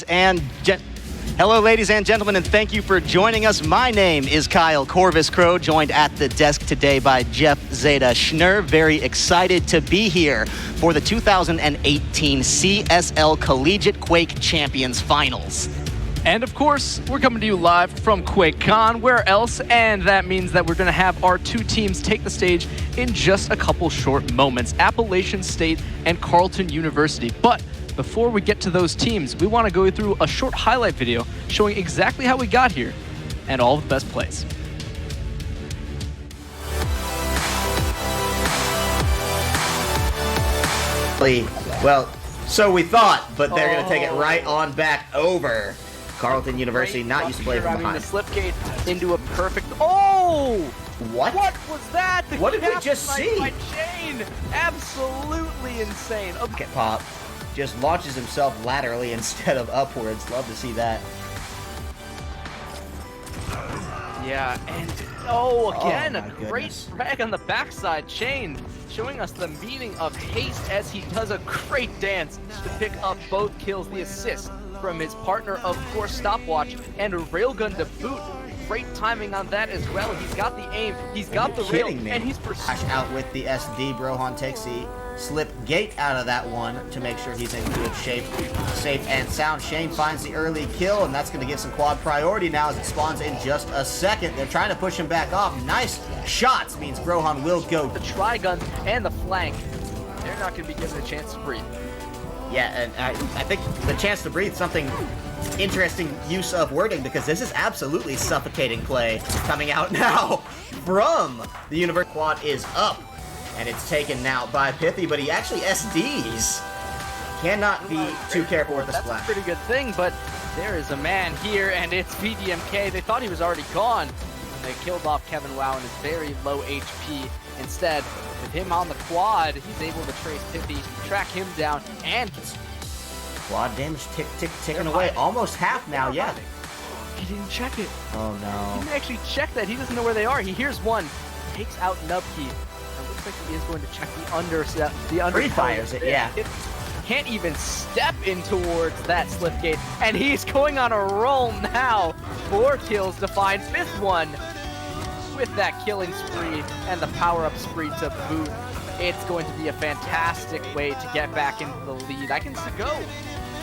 Hello, ladies and gentlemen, and thank you for joining us. My name is Kyle Corvus-Crowe, joined at the desk today by Jeff Zeta Schnur. Very excited to be here for the 2018 CSL Collegiate Quake Champions Finals. And of course, we're coming to you live from QuakeCon. Where else? And that means that we're going to have our two teams take the stage in just a couple short moments. Appalachian State and Carleton University. But before we get to those teams, we want to go through a short highlight video showing exactly how we got here and all of the best plays. Well, so we thought, but they're going to take it right on back over. Carleton University not used to play from behind. The slipgate into a perfect... Oh! What? What was that? What did we just see? By Shane. Absolutely insane. Okay, Pop just launches himself laterally instead of upwards. Love to see that. Yeah, and again, a great frag on the backside. Shane showing us the meaning of haste as he does a great dance to pick up both kills, the assist from his partner, of course, Stopwatch, and a railgun to boot. Great timing on that as well. He's got the aim, he's got the rail, and he's pursuing. Out with the SD, Brohan takes the slip gate out of that one to make sure he's in good shape, safe and sound. Shane finds the early kill, and that's going to give some quad priority now as it spawns in just a second. They're trying to push him back off. Nice shots means Brohan will go. The tri-gun and the flank, they're not going to be given a chance to breathe. Yeah, and I think the chance to breathe, something interesting use of wording, because this is absolutely suffocating play coming out now from the Universe. Quad is up, and it's taken now by Pithy, but he actually SDs. Cannot be too careful with the splash. That's a pretty good thing, but there is a man here, and it's VDMK. They thought he was already gone. They killed off Kevin Wow in his very low HP. Instead, with him on the quad, he's able to trace Pithy, track him down, and quad damage ticking away. Almost half now, yeah. He didn't check it. Oh no. He didn't actually check that. He doesn't know where they are. He hears one, takes out Nubkey. It looks like he is going to check the under. Free fires it, yeah. Can't even step in towards that slipgate, and he's going on a roll now. 4 kills to find 5th one. With that killing spree and the power-up spree to boot, it's going to be a fantastic way to get back into the lead. I can go.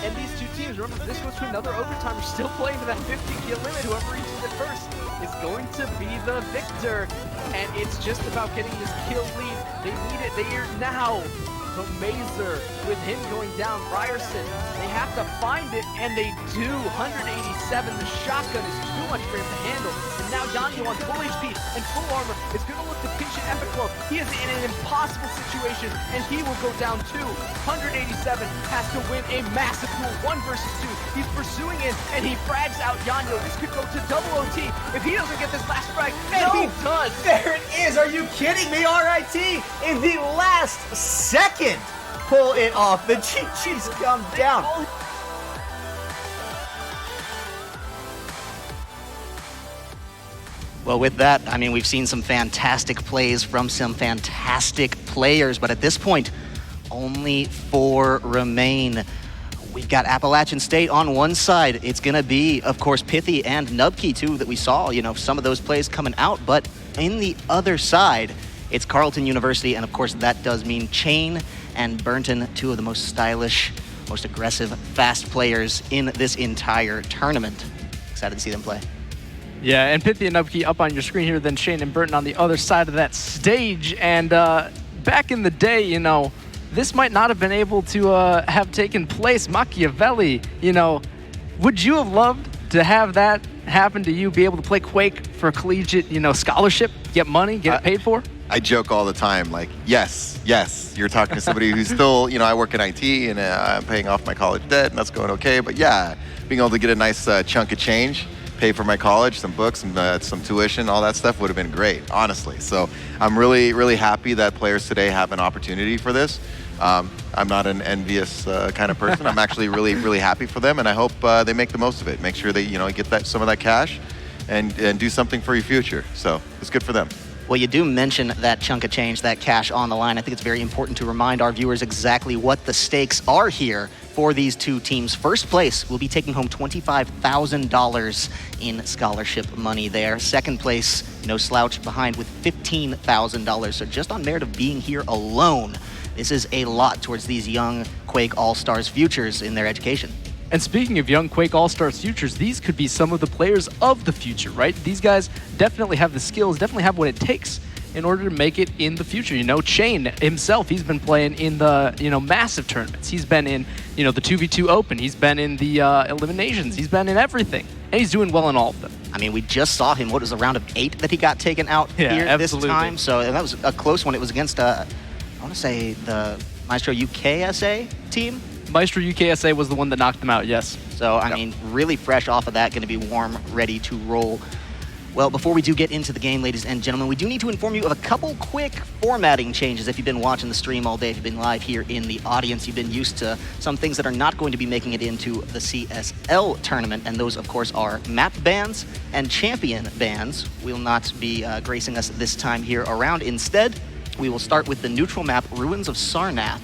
And these two teams, remember, this goes to another overtime. We're still playing to that 50-kill limit. Whoever reaches it first is going to be the victor. And it's just about getting this kill lead. They need it. They are now. The Mazer, with him going down, Ryerson, they have to find it, and they do. 187, the shotgun is too much for him to handle. And now Yanyo on full HP and full armor is going to look to pinch an epic blow. He is in an impossible situation, and he will go down too. 187 has to win a massive duel, 1 versus 2. He's pursuing it, and he frags out Yanyo. This could go to double OT if he doesn't get this last frag, and he does. There it is. Are you kidding me? RIT in the last second. Pull it off. The GG's come down. Well, with that, I mean, we've seen some fantastic plays from some fantastic players, but at this point, only 4 remain. We've got Appalachian State on one side. It's going to be, of course, Pithy and Nubkey, too, that we saw, you know, some of those plays coming out. But in the other side, it's Carleton University, and of course that does mean Chain and Burnton, 2 of the most stylish, most aggressive, fast players in this entire tournament. Excited to see them play. Yeah, and Pithy and Nubkey up on your screen here, then Shane and Burton on the other side of that stage. And back in the day, you know, this might not have been able to have taken place. Machiavelli, you know, would you have loved to have that happen to you, be able to play Quake for a collegiate, you know, scholarship, get money, get it paid for? I joke all the time, like, yes, you're talking to somebody who's still, you know, I work in IT and I'm paying off my college debt and that's going okay. But yeah, being able to get a nice chunk of change, pay for my college, some books, and some tuition, all that stuff would have been great, honestly. So I'm really, really happy that players today have an opportunity for this. I'm not an envious kind of person. I'm actually really, really happy for them, and I hope they make the most of it. Make sure they, you know, get that some of that cash and do something for your future. So it's good for them. Well, you do mention that chunk of change, that cash on the line. I think it's very important to remind our viewers exactly what the stakes are here. for these two teams. First place will be taking home $25,000 in scholarship money there. Second place, no slouch behind with $15,000. So just on merit of being here alone, this is a lot towards these young Quake All-Stars futures in their education. And speaking of young Quake All-Stars futures, these could be some of the players of the future, right? These guys definitely have the skills, definitely have what it takes in order to make it in the future. You know, Chain himself, he's been playing in the, massive tournaments. He's been in, the 2v2 Open. He's been in the eliminations. He's been in everything. And he's doing well in all of them. I mean, we just saw him, what was the round of 8 that he got taken out here absolutely. This time? So that was a close one. It was against, I want to say, the Maestro UKSA team. Maestro UKSA was the one that knocked them out, yes. So, I mean, really fresh off of that, going to be warm, ready to roll. Well, before we do get into the game, ladies and gentlemen, we do need to inform you of a couple quick formatting changes. If you've been watching the stream all day, if you've been live here in the audience, you've been used to some things that are not going to be making it into the CSL tournament, and those, of course, are map bans and champion bans. Will not be gracing us this time here around. Instead, we will start with the neutral map, Ruins of Sarnath,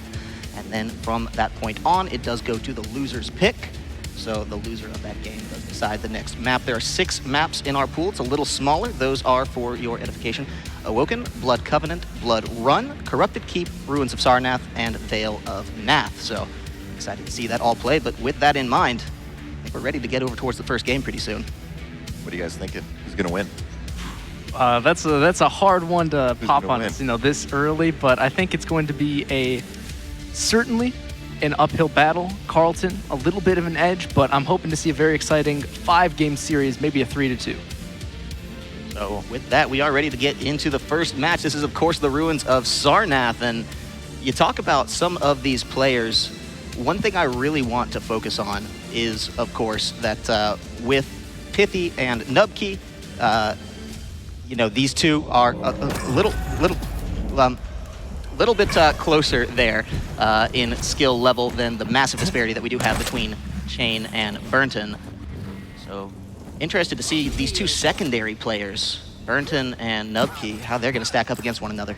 and then from that point on, it does go to the loser's pick. So the loser of that game does decide the next map. There are 6 maps in our pool. It's a little smaller. Those are, for your edification, Awoken, Blood Covenant, Blood Run, Corrupted Keep, Ruins of Sarnath, and Vale of Nath. So excited to see that all play. But with that in mind, I think we're ready to get over towards the first game pretty soon. What are you guys thinking? Who's going to win? That's a hard one to pop on win? this early, but I think it's going to be certainly an uphill battle. Carlton, a little bit of an edge, but I'm hoping to see a very exciting 5-game series, maybe a 3-2. So with that, we are ready to get into the first match. This is, of course, the Ruins of Sarnath, and you talk about some of these players. One thing I really want to focus on is, of course, that with Pithy and Nubkey, these two are a little bit closer there in skill level than the massive disparity that we do have between Chain and Burnton. So interested to see these two secondary players, Burnton and Nubkey, how they're going to stack up against one another.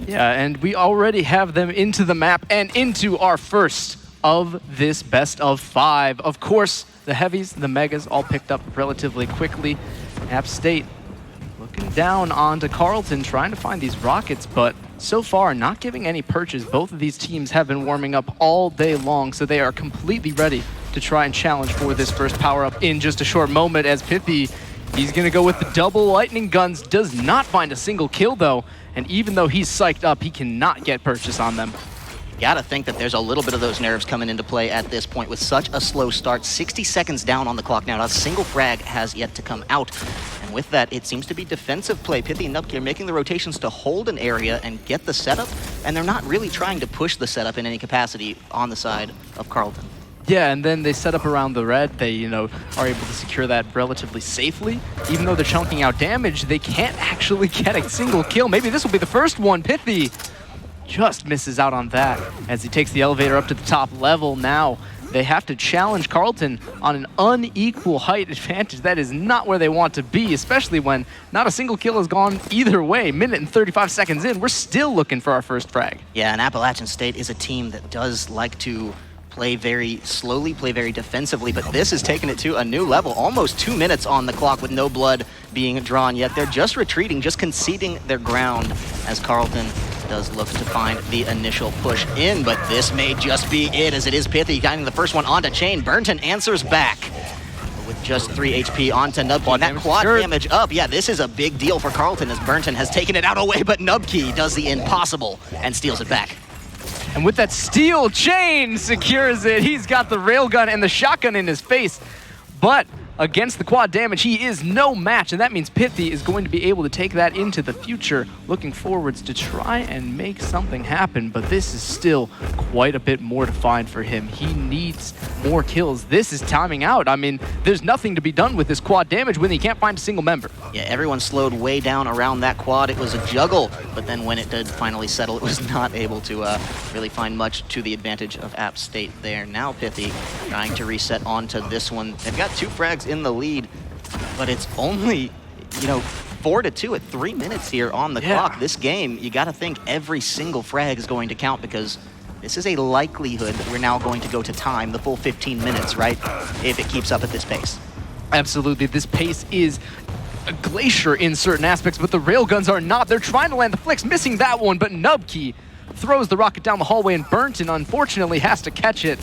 Yeah, and we already have them into the map and into our first of this best of 5. Of course, the heavies, the megas, all picked up relatively quickly. App State looking down onto Carlton, trying to find these rockets, but so far not giving any purchase. Both of these teams have been warming up all day long, so they are completely ready to try and challenge for this first power-up in just a short moment. As Pithy, he's going to go with the double lightning guns, does not find a single kill though, and even though he's psyched up, he cannot get purchase on them. Gotta think that there's a little bit of those nerves coming into play at this point with such a slow start. 60 seconds down on the clock now. Not a single frag has yet to come out. And with that, it seems to be defensive play. Pithy and Nubkey are making the rotations to hold an area and get the setup, and they're not really trying to push the setup in any capacity on the side of Carlton. Yeah, and then they set up around the red. They, are able to secure that relatively safely. Even though they're chunking out damage, they can't actually get a single kill. Maybe this will be the first one. Pithy just misses out on that as he takes the elevator up to the top level. Now they have to challenge Carlton on an unequal height advantage. That is not where they want to be, especially when not a single kill has gone either way. Minute and 35 seconds in, we're still looking for our first frag. Yeah, and Appalachian State is a team that does like to play very slowly, play very defensively, but this is taking it to a new level. Almost 2 minutes on the clock with no blood being drawn yet. They're just retreating, just conceding their ground as Carlton does look to find the initial push in, but this may just be it, as it is Pithy getting the first one onto Chain. Burnton answers back with just 3 HP onto Nubkey. And that quad damage up, yeah, this is a big deal for Carlton as Burnton has taken it out away, but Nubkey does the impossible and steals it back. And with that steal, Chain secures it. He's got the railgun and the shotgun in his face, but against the quad damage, he is no match, and that means Pithy is going to be able to take that into the future, looking forwards to try and make something happen, but this is still quite a bit more to find for him. He needs more kills. This is timing out. I mean, there's nothing to be done with this quad damage when he can't find a single member. Yeah, everyone slowed way down around that quad. It was a juggle, but then when it did finally settle, it was not able to really find much to the advantage of App State there. Now Pithy trying to reset onto this one. They've got 2 frags in the lead, but it's only, 4-2 at 3 minutes here on the clock. This game, you got to think every single frag is going to count because this is a likelihood that we're now going to go to time, the full 15 minutes, right? If it keeps up at this pace. Absolutely, this pace is a glacier in certain aspects, but the railguns are not. They're trying to land the flicks, missing that one, but Nubkey throws the rocket down the hallway, and Burnton unfortunately has to catch it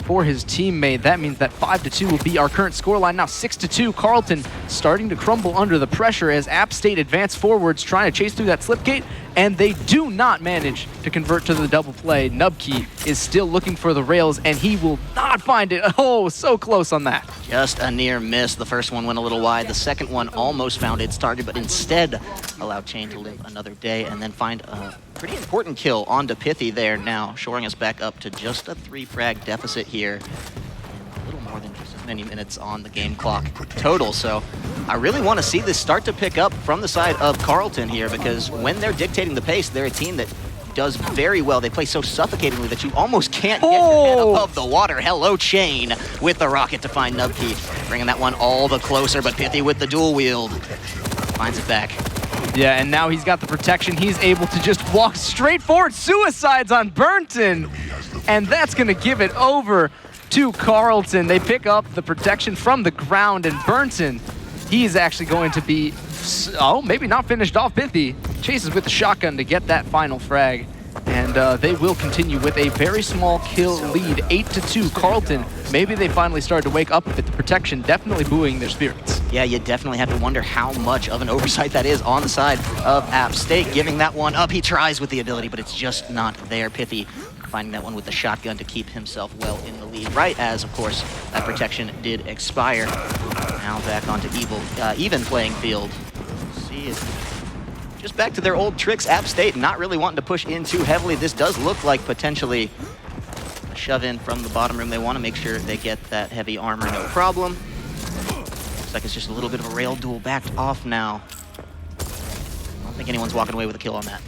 for his teammate. That means that 5-2 will be our current scoreline. Now 6-2, Carleton starting to crumble under the pressure as App State advance forwards, trying to chase through that slip gate, and they do not manage to convert to the double play. Nubkey is still looking for the rails, and he will not find it. Oh, so close on that. Just a near miss. The first one went a little wide. The second one almost found its target, but instead allowed Chain to live another day and then find a pretty important kill onto Pithy there now, shoring us back up to just a 3-frag deficit here. And a little more than just as many minutes on the game clock total. So I really want to see this start to pick up from the side of Carleton here, because when they're dictating the pace, they're a team that does very well. They play so suffocatingly that you almost can't get your head above the water. Hello, Chain, with the rocket to find Nubkey. Bringing that one all the closer, but Pithy with the dual wield finds it back. Yeah, and now he's got the protection. He's able to just walk straight forward. Suicides on Burnton. And that's going to give it over to Carleton. They pick up the protection from the ground, and Burnton, he's actually going to be, oh, maybe not finished off. Pithy chases with the shotgun to get that final frag. And they will continue with a very small kill lead, 8-2. Carleton, maybe they finally started to wake up a bit. The protection definitely buoying their spirits. Yeah, you definitely have to wonder how much of an oversight that is on the side of App State, giving that one up. He tries with the ability, but it's just not there. Pithy finding that one with the shotgun to keep himself well in the lead, right as, of course, that protection did expire. Now back onto even playing field. See if just back to their old tricks. App State not really wanting to push in too heavily. This does look like potentially a shove in from the bottom room. They want to make sure they get that heavy armor, no problem. Looks like it's just a little bit of a rail duel backed off now. I don't think anyone's walking away with a kill on that.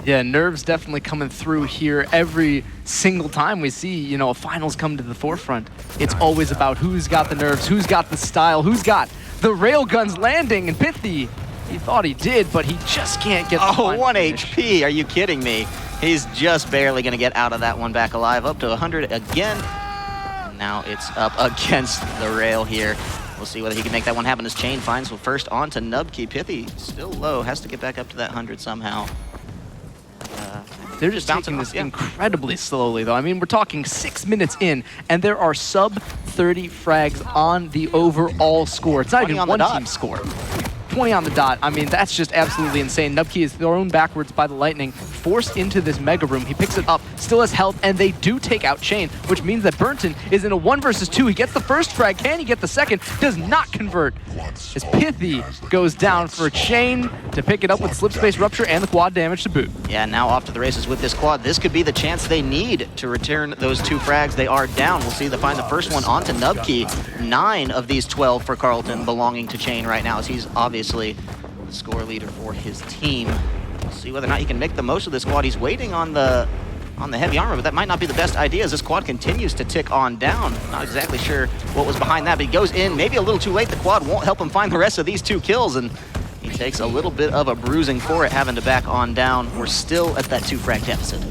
Yeah, nerves definitely coming through here. Every single time we see, you know, a finals come to the forefront, it's always about who's got the nerves, who's got the style, who's got the rail guns landing. And Pithy, he thought he did, but he just can't get the final 1 finish. HP, are you kidding me? He's just barely gonna get out of that one back alive, up to 100 again. Now it's up against the rail here. We'll see whether he can make that one happen as Chain finds the first onto Nubkey. Pithy still low, has to get back up to that 100 somehow. They're just taking this incredibly slowly, though. I mean, we're talking 6 minutes in, and there are sub 30 frags on the overall score. It's not even one team score. 20 on the dot. I mean, that's just absolutely insane. Nubkey is thrown backwards by the lightning, forced into this mega room. He picks it up, still has health, and they do take out Chain, which means that Burnton is in a 1 versus 2. He gets the first frag. Can he get the second? Does not convert. As Pithy goes down for Chain to pick it up with slip space rupture and the quad damage to boot. Yeah, now off to the races with this quad. This could be the chance they need to return those 2 frags. They are down. We'll see they find the first one onto Nubkey. 9 of these 12 for Carleton belonging to Chain right now, as he's obviously the score leader for his team. We'll see whether or not he can make the most of this quad. He's waiting on the heavy armor, but that might not be the best idea as this quad continues to tick on down. Not exactly sure what was behind that, but he goes in maybe a little too late. The quad won't help him find the rest of these 2 kills, and he takes a little bit of a bruising for it, having to back on down. We're still at that 2 frag deficit.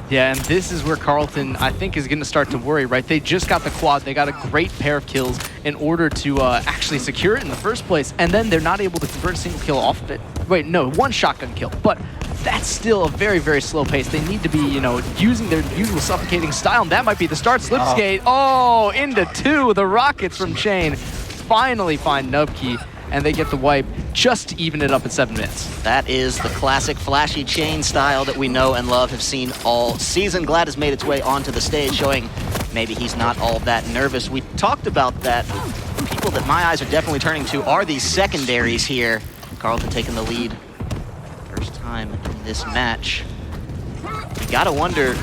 Yeah, and this is where Carleton, I think, is going to start to worry, right? They just got the quad. They got a great pair of kills in order to actually secure it in the first place, and then they're not able to convert a single kill off of it. Wait, no, 1 shotgun kill, but that's still a very, very slow pace. They need to be, you know, using their usual suffocating style, and that might be the start. Slipskate, oh, into 2. The rockets from Chain finally find Nubkey, and they get the wipe just to even it up at 7 minutes. That is the classic flashy Chain style that we know and love, have seen all season. Glad has made its way onto the stage, showing maybe he's not all that nervous. We talked about that. People that my eyes are definitely turning to are these secondaries here. Carleton taking the lead first time in this match. You gotta wonder,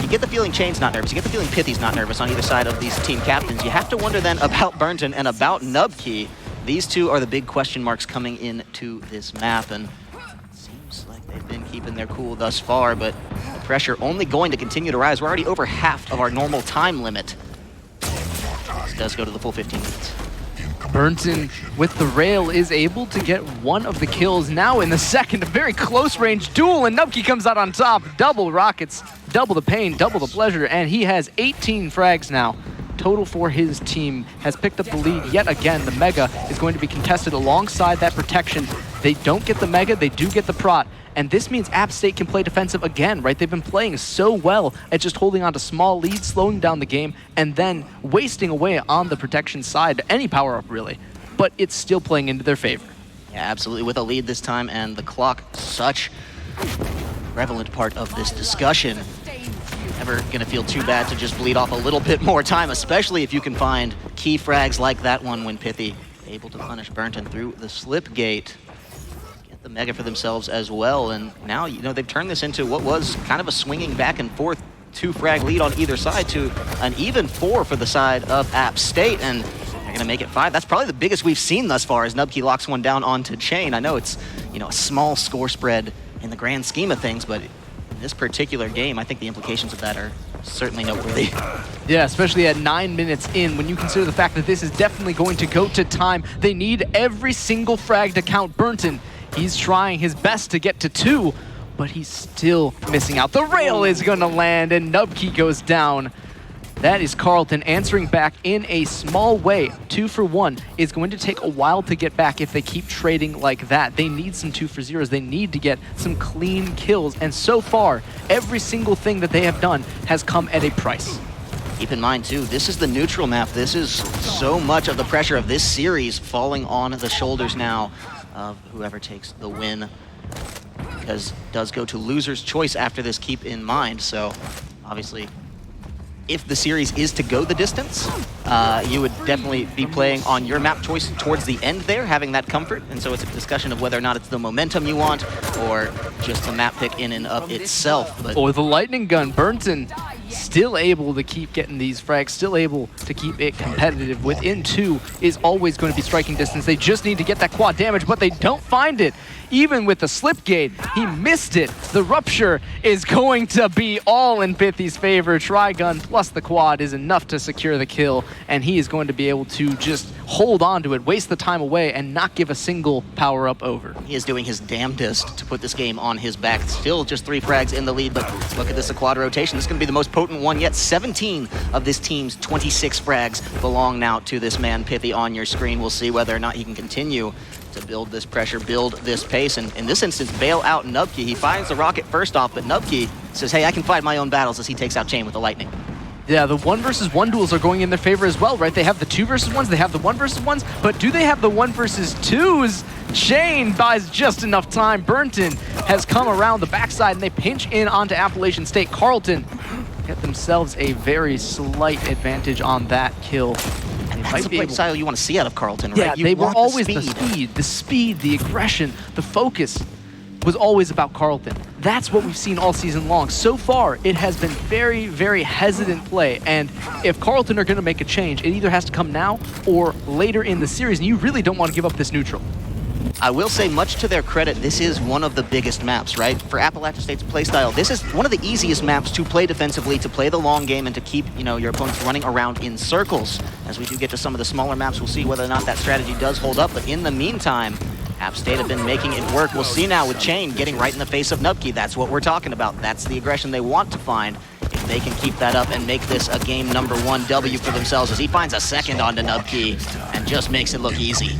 you get the feeling Chain's not nervous, you get the feeling Pithy's not nervous on either side of these team captains. You have to wonder then about Burnton and about Nubkey. These 2 are the big question marks coming into this map, and it seems like they've been keeping their cool thus far, but the pressure only going to continue to rise. We're already over half of our normal time limit. This does go to the full 15 minutes. Burnton with the rail is able to get one of the kills now in the second. A very close range duel, and Nubkey comes out on top. Double rockets, double the pain, double the pleasure, and he has 18 frags now. Total for his team, has picked up the lead yet again. The Mega is going to be contested alongside that protection. They don't get the Mega, they do get the Prot. And this means App State can play defensive again, right? They've been playing so well at just holding on to small leads, slowing down the game, and then wasting away on the protection side, any power-up really. But it's still playing into their favor. Yeah, absolutely, with a lead this time, and the clock, such a prevalent part of this discussion. Never gonna feel too bad to just bleed off a little bit more time, especially if you can find key frags like that one when Pithy able to punish Burnton through the slip gate. Get the Mega for themselves as well, and now, you know, they've turned this into what was kind of a swinging back and forth 2-frag lead on either side to an even 4 for the side of App State, and they're gonna make it 5. That's probably the biggest we've seen thus far as Nubkey locks one down onto Chain. I know it's, you know, a small score spread in the grand scheme of things, but in this particular game, I think the implications of that are certainly noteworthy. Yeah, especially at 9 minutes in, when you consider the fact that this is definitely going to go to time. They need every single frag to count. Burnton, he's trying his best to get to 2, but he's still missing out. The rail is gonna land, and Nubkey goes down. That is Carlton answering back in a small way. 2 for 1 is going to take a while to get back if they keep trading like that. They need some 2 for 0s. They need to get some clean kills. And so far, every single thing that they have done has come at a price. Keep in mind, too, this is the neutral map. This is so much of the pressure of this series falling on the shoulders now of whoever takes the win, because it does go to loser's choice after this, keep in mind. So, obviously, if the series is to go the distance, you would definitely be playing on your map choice towards the end there, having that comfort. And so it's a discussion of whether or not it's the momentum you want or just the map pick in and of itself. But or the lightning gun. Burnton still able to keep getting these frags, still able to keep it competitive. Within 2 is always going to be striking distance. They just need to get that quad damage, but they don't find it. Even with the slip gate, he missed it. The rupture is going to be all in Pithy's favor. Trigun plus the quad is enough to secure the kill, and he is going to be able to just hold on to it, waste the time away, and not give a single power-up over. He is doing his damnedest to put this game on his back. Still just 3 frags in the lead, but look at this, a quad rotation. This is going to be the most potent one yet. 17 of this team's 26 frags belong now to this man, Pithy, on your screen. We'll see whether or not he can continue to build this pressure, build this pace, and in this instance, bail out Nubkey. He finds the rocket first off, but Nubkey says, hey, I can fight my own battles, as he takes out Chain with the lightning. Yeah, the 1 versus 1 duels are going in their favor as well, right? They have the 2 versus 1s, they have the 1 versus 1s, but do they have the 1 versus 2s? Chain buys just enough time. Burnton has come around the backside, and they pinch in onto Appalachian State. Carlton get themselves a very slight advantage on that kill. That's the play style you want to see out of Carlton, right? Yeah, You they were want always the speed, the aggression, the focus was always about Carlton. That's what we've seen all season long. So far, it has been very, very hesitant play, and if Carlton are going to make a change, it either has to come now or later in the series, and you really don't want to give up this neutral. I will say, much to their credit, this is one of the biggest maps, right? For Appalachian State's playstyle, this is one of the easiest maps to play defensively, to play the long game, and to keep, you know, your opponents running around in circles. As we do get to some of the smaller maps, we'll see whether or not that strategy does hold up. But in the meantime, App State have been making it work. We'll see now with Chain getting right in the face of Nubkey. That's what we're talking about. That's the aggression they want to find. If they can keep that up and make this a game number 1 W for themselves, as he finds a second onto Nubkey and just makes it look easy.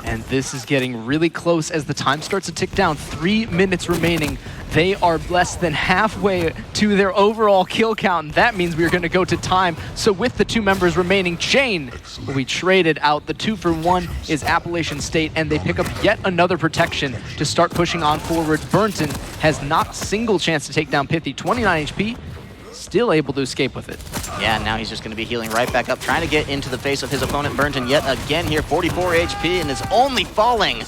And this is getting really close as the time starts to tick down. 3 minutes remaining. They are less than halfway to their overall kill count, and that means we are going to go to time. So with the 2 members remaining, Chain will be traded out. The 2 for 1 is Appalachian State, and they pick up yet another protection to start pushing on forward. Burnton has not a single chance to take down Pithy. 29 HP, still able to escape with it. Yeah, now he's just going to be healing right back up, trying to get into the face of his opponent, Burnton, yet again here, 44 HP, and is only falling.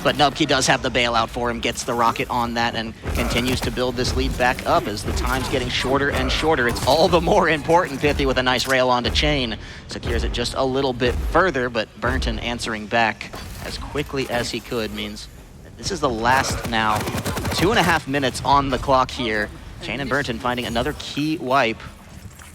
But Nubkey does have the bailout for him, gets the rocket on that, and continues to build this lead back up as the time's getting shorter and shorter. It's all the more important. Pithy with a nice rail onto Chain secures it just a little bit further, but Burnton answering back as quickly as he could means that this is the last now 2.5 minutes on the clock here. Chain and Burnton finding another key wipe,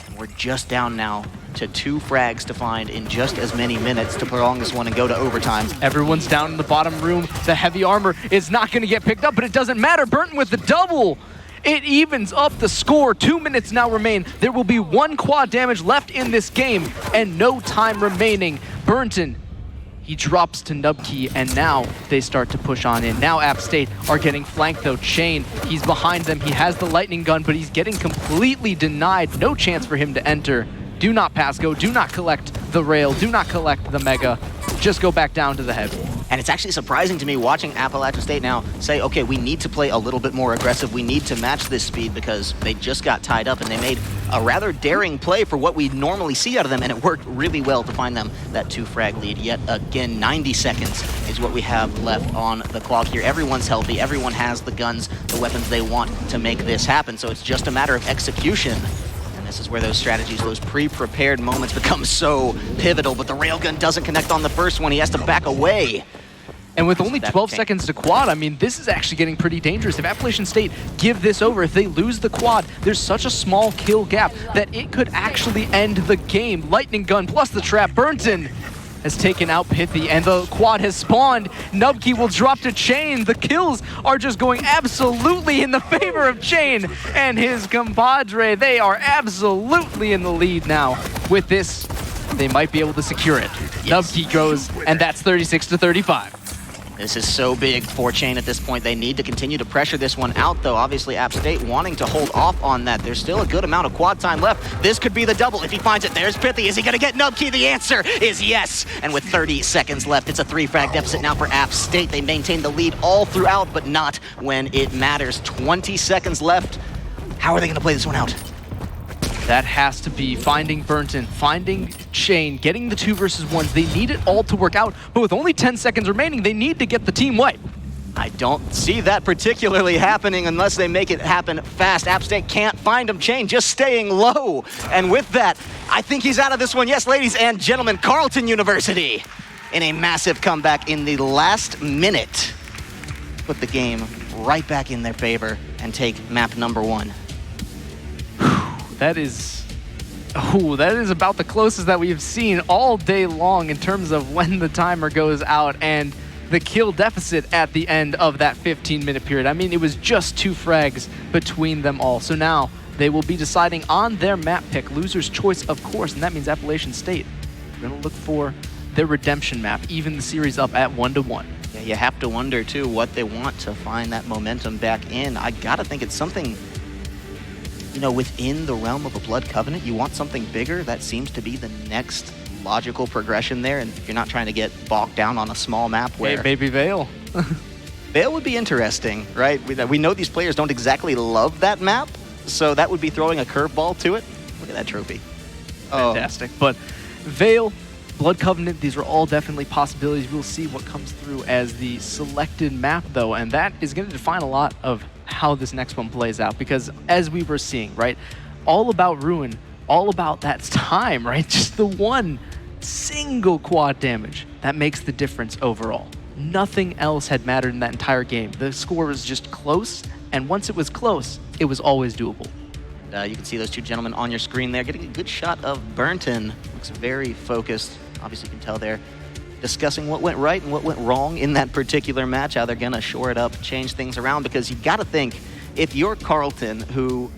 and we're just down now to 2 frags to find in just as many minutes to prolong this one and go to overtime. Everyone's down in the bottom room. The heavy armor is not going to get picked up, but it doesn't matter. Burton with the double. It evens up the score. 2 minutes now remain. There will be 1 quad damage left in this game and no time remaining. Burnton, he drops to Nubkey, and now they start to push on in. Now App State are getting flanked though. Chain, he's behind them. He has the lightning gun, but he's getting completely denied. No chance for him to enter. Do not pass go. Do not collect the rail. Do not collect the mega. Just go back down to the heavy. And it's actually surprising to me watching Appalachian State now say, okay, we need to play a little bit more aggressive. We need to match this speed because they just got tied up and they made a rather daring play for what we normally see out of them, and it worked really well to find them that 2 frag lead. Yet again, 90 seconds is what we have left on the clock here. Everyone's healthy. Everyone has the guns, the weapons they want to make this happen. So it's just a matter of execution. This is where those strategies, those pre-prepared moments become so pivotal, but the railgun doesn't connect on the first one. He has to back away. And with only 12 seconds to quad, I mean, this is actually getting pretty dangerous. If Appalachian State give this over, if they lose the quad, there's such a small kill gap that it could actually end the game. Lightning gun plus the trap. Burnton has taken out Pithy, and the quad has spawned. Nubkey will drop to Chain. The kills are just going absolutely in the favor of Chain and his compadre. They are absolutely in the lead now. With this, they might be able to secure it. Yes. Nubkey goes, and that's 36-35. This is so big for Chain at this point. They need to continue to pressure this one out, though. Obviously, App State wanting to hold off on that. There's still a good amount of quad time left. This could be the double if he finds it. There's Pithy. Is he going to get Nubkey? The answer is yes. And with 30 seconds left, it's a 3-frag deficit now for App State. They maintain the lead all throughout, but not when it matters. 20 seconds left. How are they going to play this one out? That has to be finding Burnton, finding Chain, getting the 2 versus 1s. They need it all to work out, but with only 10 seconds remaining, they need to get the team wipe. I don't see that particularly happening unless they make it happen fast. App State can't find him. Chain just staying low. And with that, I think he's out of this one. Yes, ladies and gentlemen, Carleton University in a massive comeback in the last minute. Put the game right back in their favor and take map number 1. That is about the closest that we've seen all day long in terms of when the timer goes out and the kill deficit at the end of that 15-minute period. I mean, it was just 2 frags between them all. So now they will be deciding on their map pick, loser's choice, of course, and that means Appalachian State. We're going to look for their redemption map, even the series up at 1-1. Yeah, you have to wonder, too, what they want to find that momentum back in. I got to think it's something, you know, within the realm of a Blood Covenant. You want something bigger. That seems to be the next logical progression there, and if you're not trying to get bogged down on a small map where... Hey, maybe Vale. Vale would be interesting, right? We know these players don't exactly love that map, so that would be throwing a curveball to it. Look at that trophy. Fantastic. But Vale, Blood Covenant, these are all definitely possibilities. We'll see what comes through as the selected map, though, and that is going to define a lot of how this next one plays out, because as we were seeing, right, all about Ruin, all about that time, right, just the one single quad damage that makes the difference overall. Nothing else had mattered in that entire game. The score was just close, and once it was close, it was always doable. You can see those 2 gentlemen on your screen there, getting a good shot of Burnton. Looks very focused. Obviously, you can tell they're discussing what went right and what went wrong in that particular match, how they're going to shore it up, change things around, because you got to think, if you're Carleton, who,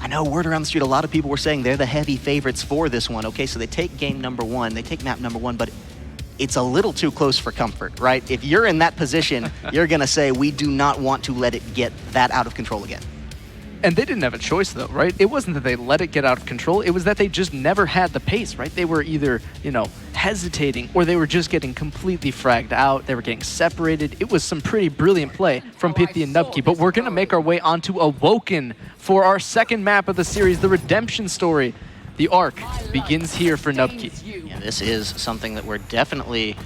I know word around the street, a lot of people were saying they're the heavy favorites for this one. Okay, so they take game number 1, they take map number 1, but it's a little too close for comfort, right? If you're in that position, you're going to say, we do not want to let it get that out of control again. And they didn't have a choice, though, right? It wasn't that they let it get out of control. It was that they just never had the pace, right? They were either, you know, hesitating, or they were just getting completely fragged out. They were getting separated. It was some pretty brilliant play from Pithy and Nubkey. But we're going to make our way onto Awoken for our second map of the series, the redemption story. The arc begins here for Nubkey. Yeah, this is something that we're definitely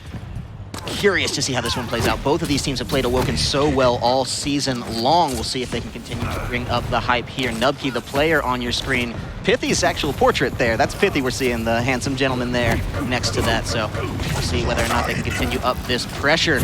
curious to see how this one plays out. Both of these teams have played Awoken so well all season long. We'll see if they can continue to bring up the hype here. Nubkey, the player on your screen. Pithy's actual portrait there. That's Pithy we're seeing, the handsome gentleman there next to that. So we'll see whether or not they can continue up this pressure.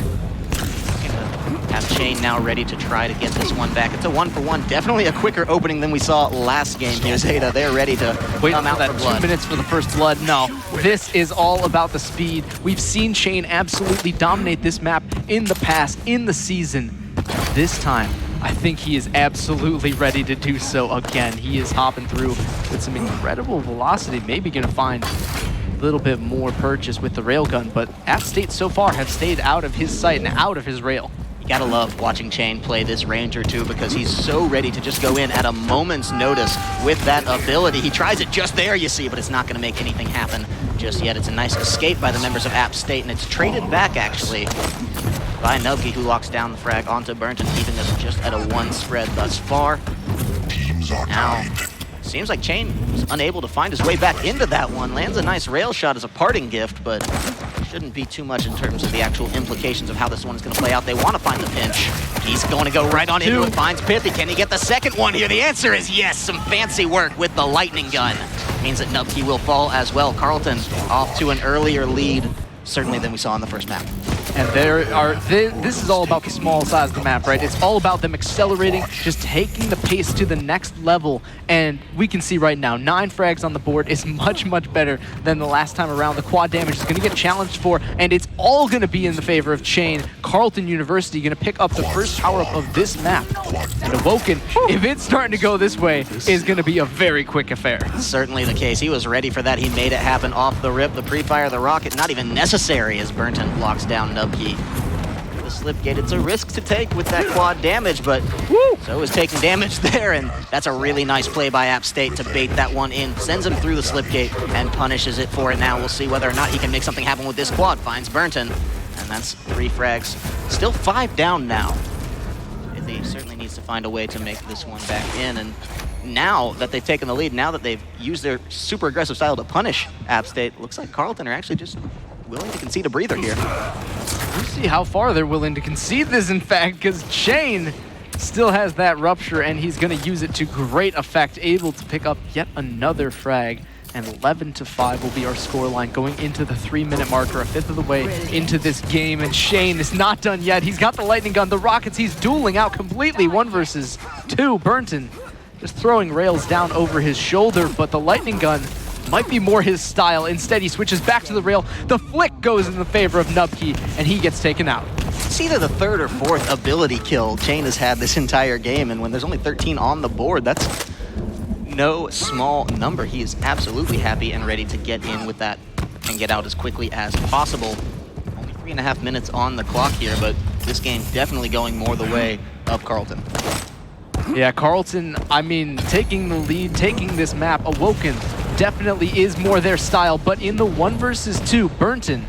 have Chain now ready to try to get this one back. It's a 1-for-1, definitely a quicker opening than we saw last game here. Zeta, they're ready to come out that for blood. 2 minutes for the first blood. No, this is all about the speed. We've seen Chain absolutely dominate this map in the past, in the season. This time, I think he is absolutely ready to do so again. He is hopping through with some incredible velocity, maybe gonna find a little bit more purchase with the railgun, but App State so far have stayed out of his sight and out of his rail. You gotta love watching Chain play this Ranger too, because he's so ready to just go in at a moment's notice with that ability. He tries it just there, you see, but it's not gonna make anything happen just yet. It's a nice escape by the members of App State, and it's traded back actually by Nubki, who locks down the frag onto Burnton, keeping us just at a 1 spread thus far. Now, seems like Chain was unable to find his way back into that one. Lands a nice rail shot as a parting gift, but shouldn't be too much in terms of the actual implications of how this one is going to play out. They want to find the pinch. He's going to go right on into it, finds Pithy. Can he get the second one here? The answer is yes. Some fancy work with the lightning gun. Means that Nubki will fall as well. Carlton off to an earlier lead, certainly than we saw on the first map. And this is all about the small size of the map, right? It's all about them accelerating, just taking the pace to the next level. And we can see right now, 9 frags on the board is much, much better than the last time around. The quad damage is going to get challenged for, and it's all going to be in the favor of Chain. Carleton University going to pick up the first power-up of this map. And Awoken, if it's starting to go this way, is going to be a very quick affair. Certainly the case. He was ready for that. He made it happen off the rip. The pre-fire, the rocket, not even necessary as Burnton locks down Nubki. The slip gate, it's a risk to take with that quad damage, but so is taking damage there, and that's a really nice play by App State to bait that one in. Sends him through the slip gate and punishes it for it. Now we'll see whether or not he can make something happen with this quad. Finds Burnton, and that's 3 frags. Still 5 down now. He certainly needs to find a way to make this one back in, and now that they've taken the lead, now that they've used their super aggressive style to punish App State, looks like Carleton are actually just willing to concede a breather here. We'll see how far they're willing to concede this, in fact, because Chain still has that rupture, and he's going to use it to great effect, able to pick up yet another frag. And 11-5 will be our scoreline going into the 3-minute marker, a fifth of the way into this game. And Chain is not done yet. He's got the lightning gun, the rockets, he's dueling out completely. 1 versus 2. Burnton just throwing rails down over his shoulder, but the lightning gun might be more his style. Instead, he switches back to the rail. The flick goes in the favor of Nubki, and he gets taken out. It's either the 3rd or 4th ability kill Chain has had this entire game, and when there's only 13 on the board, that's no small number. He is absolutely happy and ready to get in with that and get out as quickly as possible. Only 3.5 minutes on the clock here, but this game definitely going more the way of Carleton. Yeah, Carleton, I mean, taking the lead, taking this map, Awoken definitely is more their style, but in the 1 versus 2, Burnton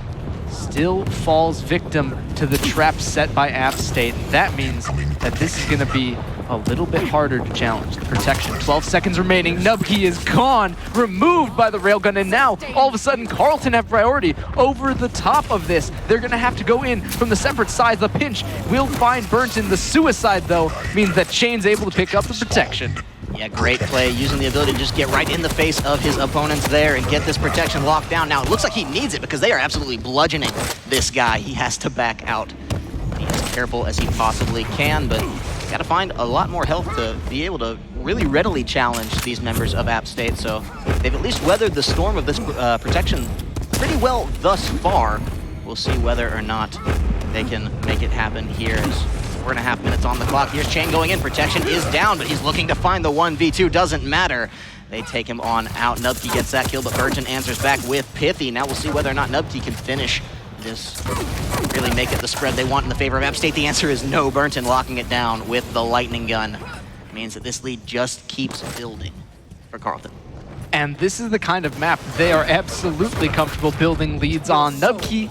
still falls victim to the trap set by App State. That means that this is going to be a little bit harder to challenge. The protection, 12 seconds remaining. Nubki is gone, removed by the railgun, and now all of a sudden Carleton have priority over the top of this. They're going to have to go in from the separate sides. The pinch will find Burnton. The suicide, though, means that Chain's able to pick up the protection. Yeah, great play, using the ability to just get right in the face of his opponents there and get this protection locked down. Now, it looks like he needs it because they are absolutely bludgeoning this guy. He has to back out. Be as careful as he possibly can, but got to find a lot more health to be able to really readily challenge these members of App State. So they've at least weathered the storm of this protection pretty well thus far. We'll see whether or not they can make it happen here. 4.5 minutes on the clock. Here's Chain going in. Protection is down, but he's looking to find the 1v2. Doesn't matter. They take him on out. Nubki gets that kill, but Burnton answers back with Pithy. Now we'll see whether or not Nubki can finish this, really make it the spread they want in the favor of App State. The answer is no. Burnton locking it down with the lightning gun. Means that this lead just keeps building for Carleton. And this is the kind of map they are absolutely comfortable building leads on. Nubki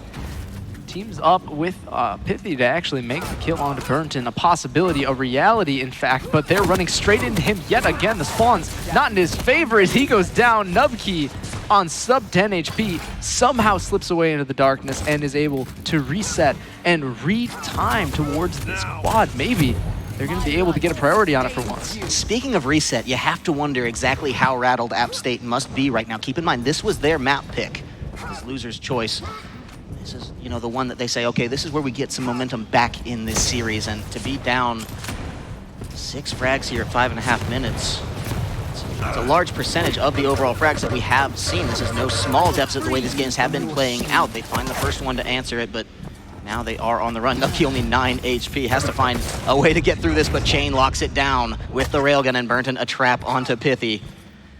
teams up with Pithy to actually make the kill onto Burnton. A possibility, a reality, in fact, but they're running straight into him yet again. The spawn's not in his favor as he goes down. Nubki on sub 10 HP somehow slips away into the darkness and is able to reset and read time towards this quad. Maybe they're going to be able to get a priority on it for once. Speaking of reset, you have to wonder exactly how rattled App State must be right now. Keep in mind, this was their map pick. This loser's choice. This is, you know, the one that they say, okay, this is where we get some momentum back in this series, and to be down 6 frags here at 5.5 minutes, it's a large percentage of the overall frags that we have seen. This is no small deficit the way these games have been playing out. They find the first one to answer it, but now they are on the run. Nucky only 9 HP, has to find a way to get through this, but Chain locks it down with the railgun, and Burnton a trap onto Pithy.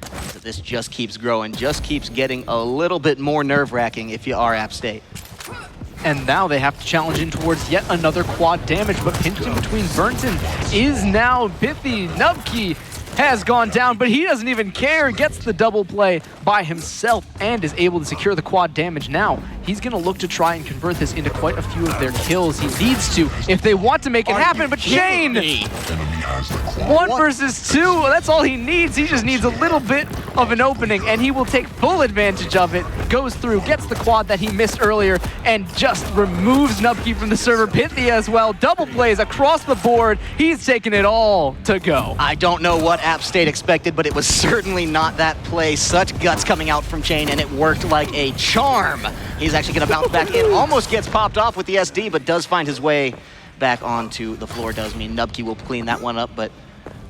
So this just keeps growing, just keeps getting a little bit more nerve-wracking if you are App State. And now they have to challenge in towards yet another quad damage, but pinched in between Burnton is now Pithy. Nubkey has gone down, but he doesn't even care. Gets the double play by himself and is able to secure the quad damage. Now, he's going to look to try and convert this into quite a few of their kills. He needs to if they want to make it happen, but Chain! 1 versus 2, that's all he needs. He just needs a little bit of an opening, and he will take full advantage of it. Goes through, gets the quad that he missed earlier, and just removes Nubkey from the server. Pithy as well. Double plays across the board. He's taking it all to go. I don't know what App State expected, but it was certainly not that play. Such guts coming out from Chain, and it worked like a charm. He's actually going to bounce back in. Almost gets popped off with the SD, but does find his way back onto the floor. Does mean Nubkey will clean that one up, but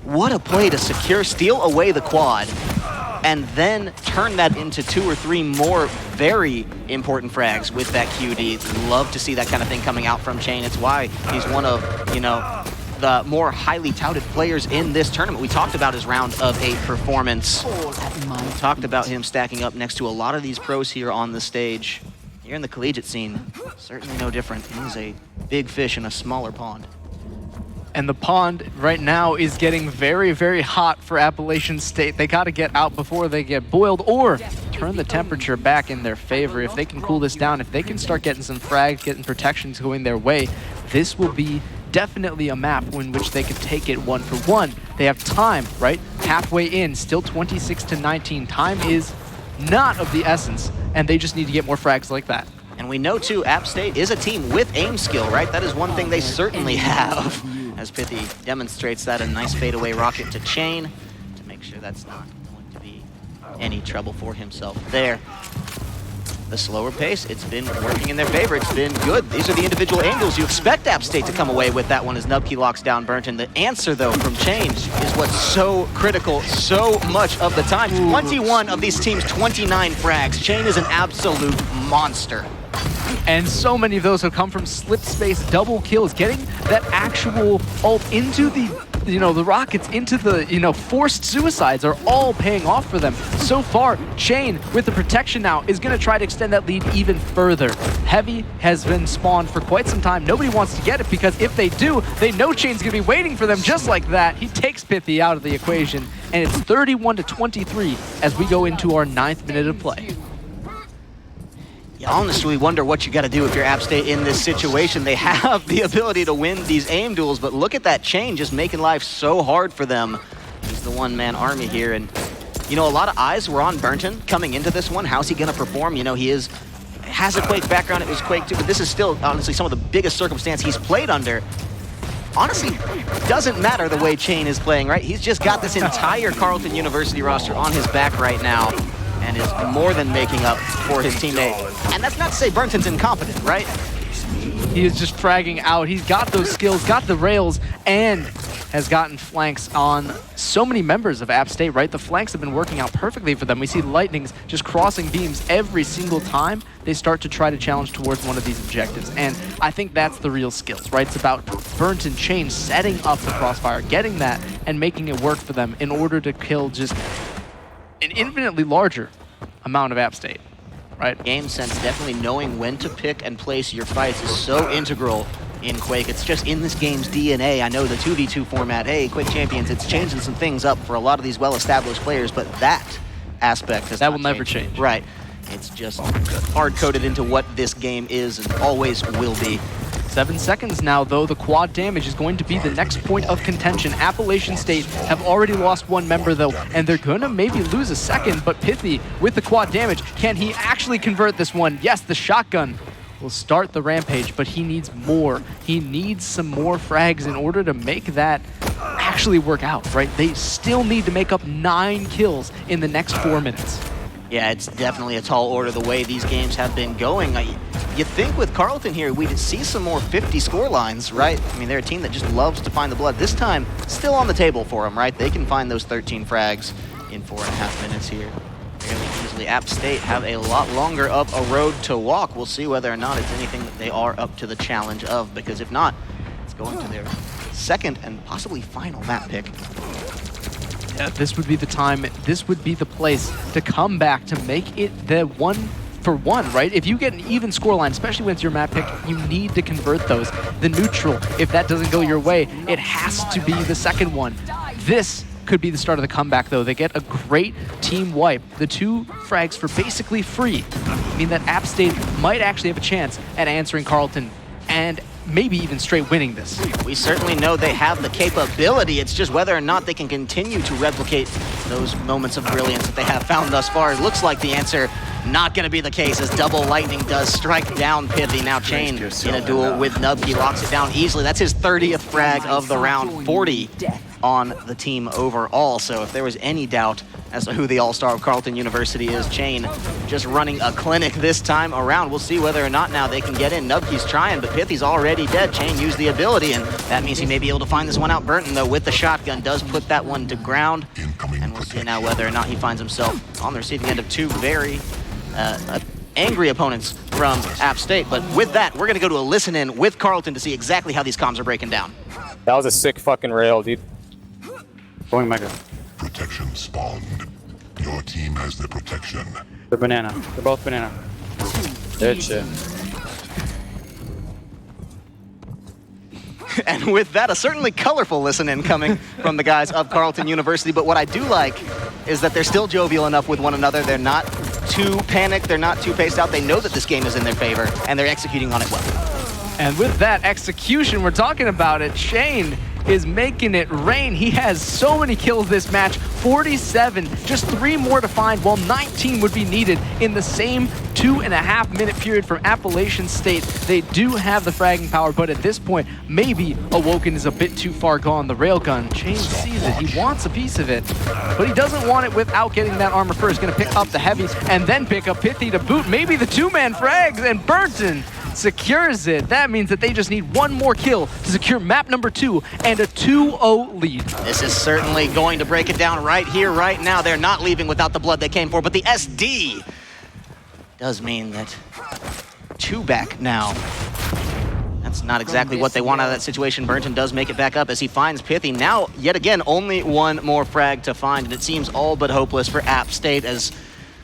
what a play to secure, steal away the quad, and then turn that into 2 or 3 more very important frags with that QD. Love to see that kind of thing coming out from Chain. It's why he's one of, you know, the more highly touted players in this tournament. We talked about his round of 8 performance. We talked about him stacking up next to a lot of these pros here on the stage. Here in the collegiate scene, certainly no different. He's a big fish in a smaller pond. And the pond right now is getting very, very hot for Appalachian State. They got to get out before they get boiled or turn the temperature back in their favor. If they can cool this down, if they can start getting some frags, getting protections going their way, this will be definitely a map in which they could take it 1 for 1. They have time, right? Halfway in, still 26-19. Time is not of the essence, and they just need to get more frags like that. And we know, too, App State is a team with aim skill, right? That is one thing they certainly have. As Pithy demonstrates that, a nice fadeaway rocket to Chain to make sure that's not going to be any trouble for himself there. The slower pace, it's been working in their favor. It's been good. These are the individual angles you expect App State to come away with that one as Nubkey locks down Burnton. The answer, though, from Chain is what's so critical so much of the time. 21 of these teams, 29 frags. Chain is an absolute monster. And so many of those have come from slip space double kills, getting that actual ult into the, you know, the rockets, into the, you know, forced suicides are all paying off for them. So far, Chain, with the protection now, is going to try to extend that lead even further. Heavy has been spawned for quite some time. Nobody wants to get it because if they do, they know Chain's going to be waiting for them just like that. He takes Pithy out of the equation, and it's 31-23 as we go into our 9th minute of play. You honestly wonder what you got to do if you're App State in this situation. They have the ability to win these aim duels, but look at that Chain just making life so hard for them. He's the one-man army here, and you know, a lot of eyes were on Burnton coming into this one. How's he going to perform? You know, he has a Quake background. It was Quake too, but this is still honestly some of the biggest circumstance he's played under. Honestly, doesn't matter the way Chain is playing, right? He's just got this entire Carleton University roster on his back right now, and is more than making up for his teammate. And that's not to say Burnton's incompetent, right? He is just fragging out. He's got those skills, got the rails, and has gotten flanks on so many members of App State, right? The flanks have been working out perfectly for them. We see Lightnings just crossing beams every single time they start to try to challenge towards one of these objectives. And I think that's the real skills, right? It's about Burnton, Chain setting up the crossfire, getting that, and making it work for them in order to kill just an infinitely larger amount of App State, right? Game sense, definitely knowing when to pick and place your fights is so integral in Quake. It's just in this game's DNA. I know the 2v2 format, hey, Quake Champions, it's changing some things up for a lot of these well-established players, but that aspect has that not will never changed. change. Right. It's just hard-coded into what this game is and always will be. 7 seconds now, though. The quad damage is going to be the next point of contention. Appalachian State have already lost 1 member, though, and they're going to maybe lose a second, but Pithy, with the quad damage, can he actually convert this one? Yes, the shotgun will start the rampage, but he needs more. He needs some more frags in order to make that actually work out, right? They still need to make up 9 kills in the next 4 minutes. Yeah, it's definitely a tall order the way these games have been going. you'd think with Carleton here, we'd see some more 50 score lines, right? I mean, they're a team that just loves to find the blood. This time, still on the table for them, right? They can find those 13 frags in 4.5 minutes here. Fairly easily. App State have a lot longer of a road to walk. We'll see whether or not it's anything that they are up to the challenge of, because if not, it's going to their second and possibly final map pick. Yeah, this would be the time, this would be the place to come back to make it the 1-for-1, right? If you get an even scoreline, especially when it's your map pick, you need to convert those. The neutral, if that doesn't go your way, it has to be the second one. This could be the start of the comeback, though. They get a great team wipe. The 2 frags for basically free mean that App State might actually have a chance at answering Carleton and maybe even straight winning this. We certainly know they have the capability. It's just whether or not they can continue to replicate those moments of brilliance that they have found thus far. It looks like the answer not going to be the case, as Double Lightning does strike down Pithy. Now Chain in a duel with Nubkey locks it down easily. That's his 30th frag of the round, 40 on the team overall. So if there was any doubt as to who the all-star of Carleton University is, Chain just running a clinic this time around. We'll see whether or not now they can get in. Nubkey's trying, but Pithy's already dead. Chain used the ability, and that means he may be able to find this one out. Burton, though, with the shotgun, does put that one to ground. And we'll see now whether or not he finds himself on the receiving end of 2 very angry opponents from App State. But with that, we're going to go to a listen-in with Carleton to see exactly how these comms are breaking down. That was a sick fucking rail, dude. Going mega. Protection spawned. Your team has the protection. They're banana. They're both banana. Good shit. And with that, a certainly colorful listen-in coming from the guys of Carleton University. But what I do like is that they're still jovial enough with one another. They're not too panicked. They're not too paced out. They know that this game is in their favor, and they're executing on it well. And with that execution, we're talking about it. Shane is making it rain. He has so many kills this match, 47, just 3 more to find, while 19 would be needed in the same 2.5-minute period from Appalachian State. They do have the fragging power, but at this point, maybe Awoken is a bit too far gone. The railgun, Chain sees it, he wants a piece of it, but he doesn't want it without getting that armor first. Gonna pick up the heavies and then pick up Pithy to boot, maybe the 2-man frags, and Burton secures it. That means that they just need 1 more kill to secure map number 2 and a 2-0 lead. This is certainly going to break it down right here, right now. They're not leaving without the blood they came for, but the SD does mean that 2 back now. That's not exactly what they want out of that situation. Burton does make it back up as he finds Pithy. Now, yet again, only 1 more frag to find, and it seems all but hopeless for App State as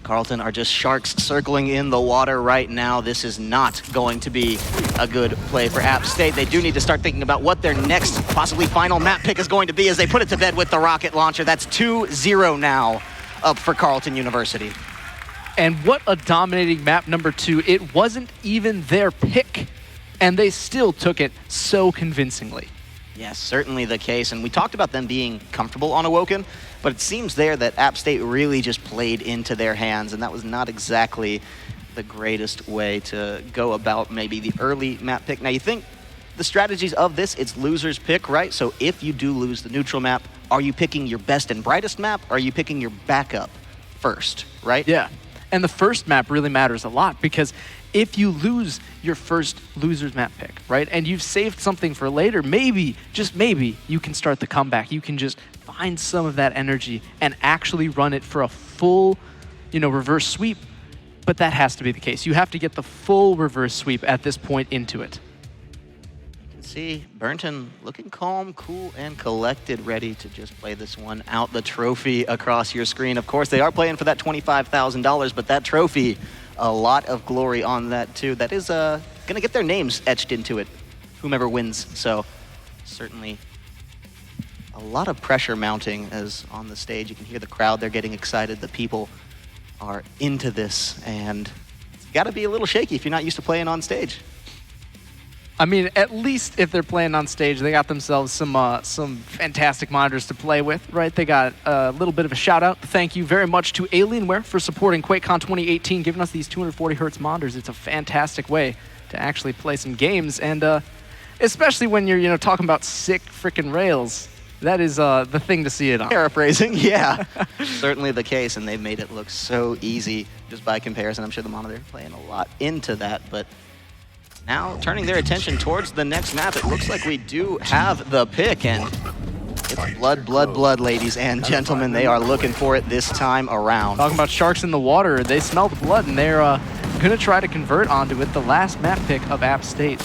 Carleton are just sharks circling in the water right now. This is not going to be a good play for App State. They do need to start thinking about what their next, possibly final map pick is going to be as they put it to bed with the rocket launcher. That's 2-0 now up for Carleton University. And what a dominating map number 2. It wasn't even their pick, and they still took it so convincingly. Yes, certainly the case. And we talked about them being comfortable on Awoken, but it seems there that App State really just played into their hands, and that was not exactly the greatest way to go about maybe the early map pick. Now, you think the strategies of this, it's loser's pick, right? So if you do lose the neutral map, are you picking your best and brightest map, or are you picking your backup first, right? Yeah, and the first map really matters a lot, because if you lose your first loser's map pick, right, and you've saved something for later, maybe, just maybe, you can start the comeback. You can just find some of that energy and actually run it for a full, reverse sweep. But that has to be the case. You have to get the full reverse sweep at this point into it. You can see Burton looking calm, cool, and collected, ready to just play this one out. The trophy across your screen. Of course, they are playing for that $25,000, but that trophy, a lot of glory on that too. That is going to get their names etched into it, whomever wins. So certainly a lot of pressure mounting as on the stage. You can hear the crowd, they're getting excited. The people are into this, and it's got to be a little shaky if you're not used to playing on stage. I mean, at least if they're playing on stage, they got themselves some fantastic monitors to play with, right? They got a little bit of a shout out. Thank you very much to Alienware for supporting QuakeCon 2018, giving us these 240 hertz monitors. It's a fantastic way to actually play some games, and especially when you're talking about sick freaking rails. That is the thing to see it on. Paraphrasing, yeah. Certainly the case, and they've made it look so easy just by comparison. I'm sure the monitor playing a lot into that, but now turning their attention towards the next map. It looks like we do have the pick, and it's blood, blood, blood, ladies and gentlemen. They are looking for it this time around. Talking about sharks in the water, they smell the blood, and they're gonna try to convert onto it. The last map pick of App State.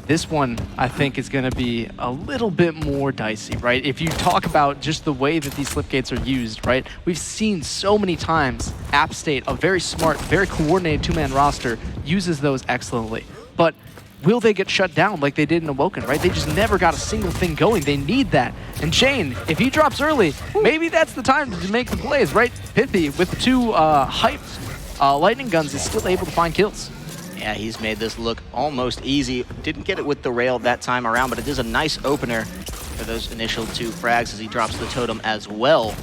This one, I think, is going to be a little bit more dicey, right? If you talk about just the way that these slip gates are used, right? We've seen so many times App State, a very smart, very coordinated two-man roster, uses those excellently. But will they get shut down like they did in Awoken, right? They just never got a single thing going. They need that. And Shane, if he drops early, maybe that's the time to make the plays, right? Pithy, with the two hype lightning guns, is still able to find kills. Yeah, he's made this look almost easy. Didn't get it with the rail that time around, but it is a nice opener for those initial 2 frags as he drops the totem as well.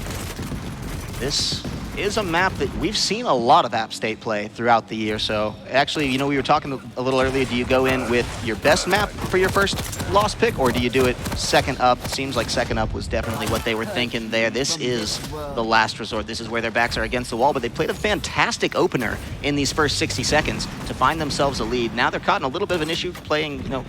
This is a map that we've seen a lot of App State play throughout the year. So actually, you know, we were talking a little earlier, do you go in with your best map for your first lost pick, or do you do it second up? It seems like second up was definitely what they were thinking there. This is the last resort. This is where their backs are against the wall, but they played a fantastic opener in these first 60 seconds to find themselves a lead. Now they're caught in a little bit of an issue playing, you know,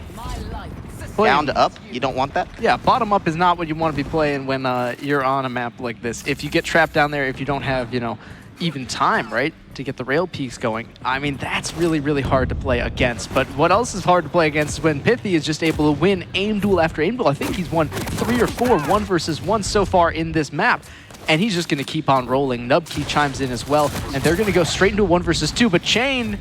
down to up. You don't want that? Yeah, bottom up is not what you want to be playing when you're on a map like this. If you get trapped down there, if you don't have, you know, even time, right, to get the rail peaks going, I mean, that's really, really hard to play against. But what else is hard to play against is when Pithy is just able to win aim duel after aim duel. I think he's won 3 or 4 1 versus 1 so far in this map. And he's just going to keep on rolling. Nubkey chimes in as well, and they're going to go straight into a 1 versus 2. But Chain,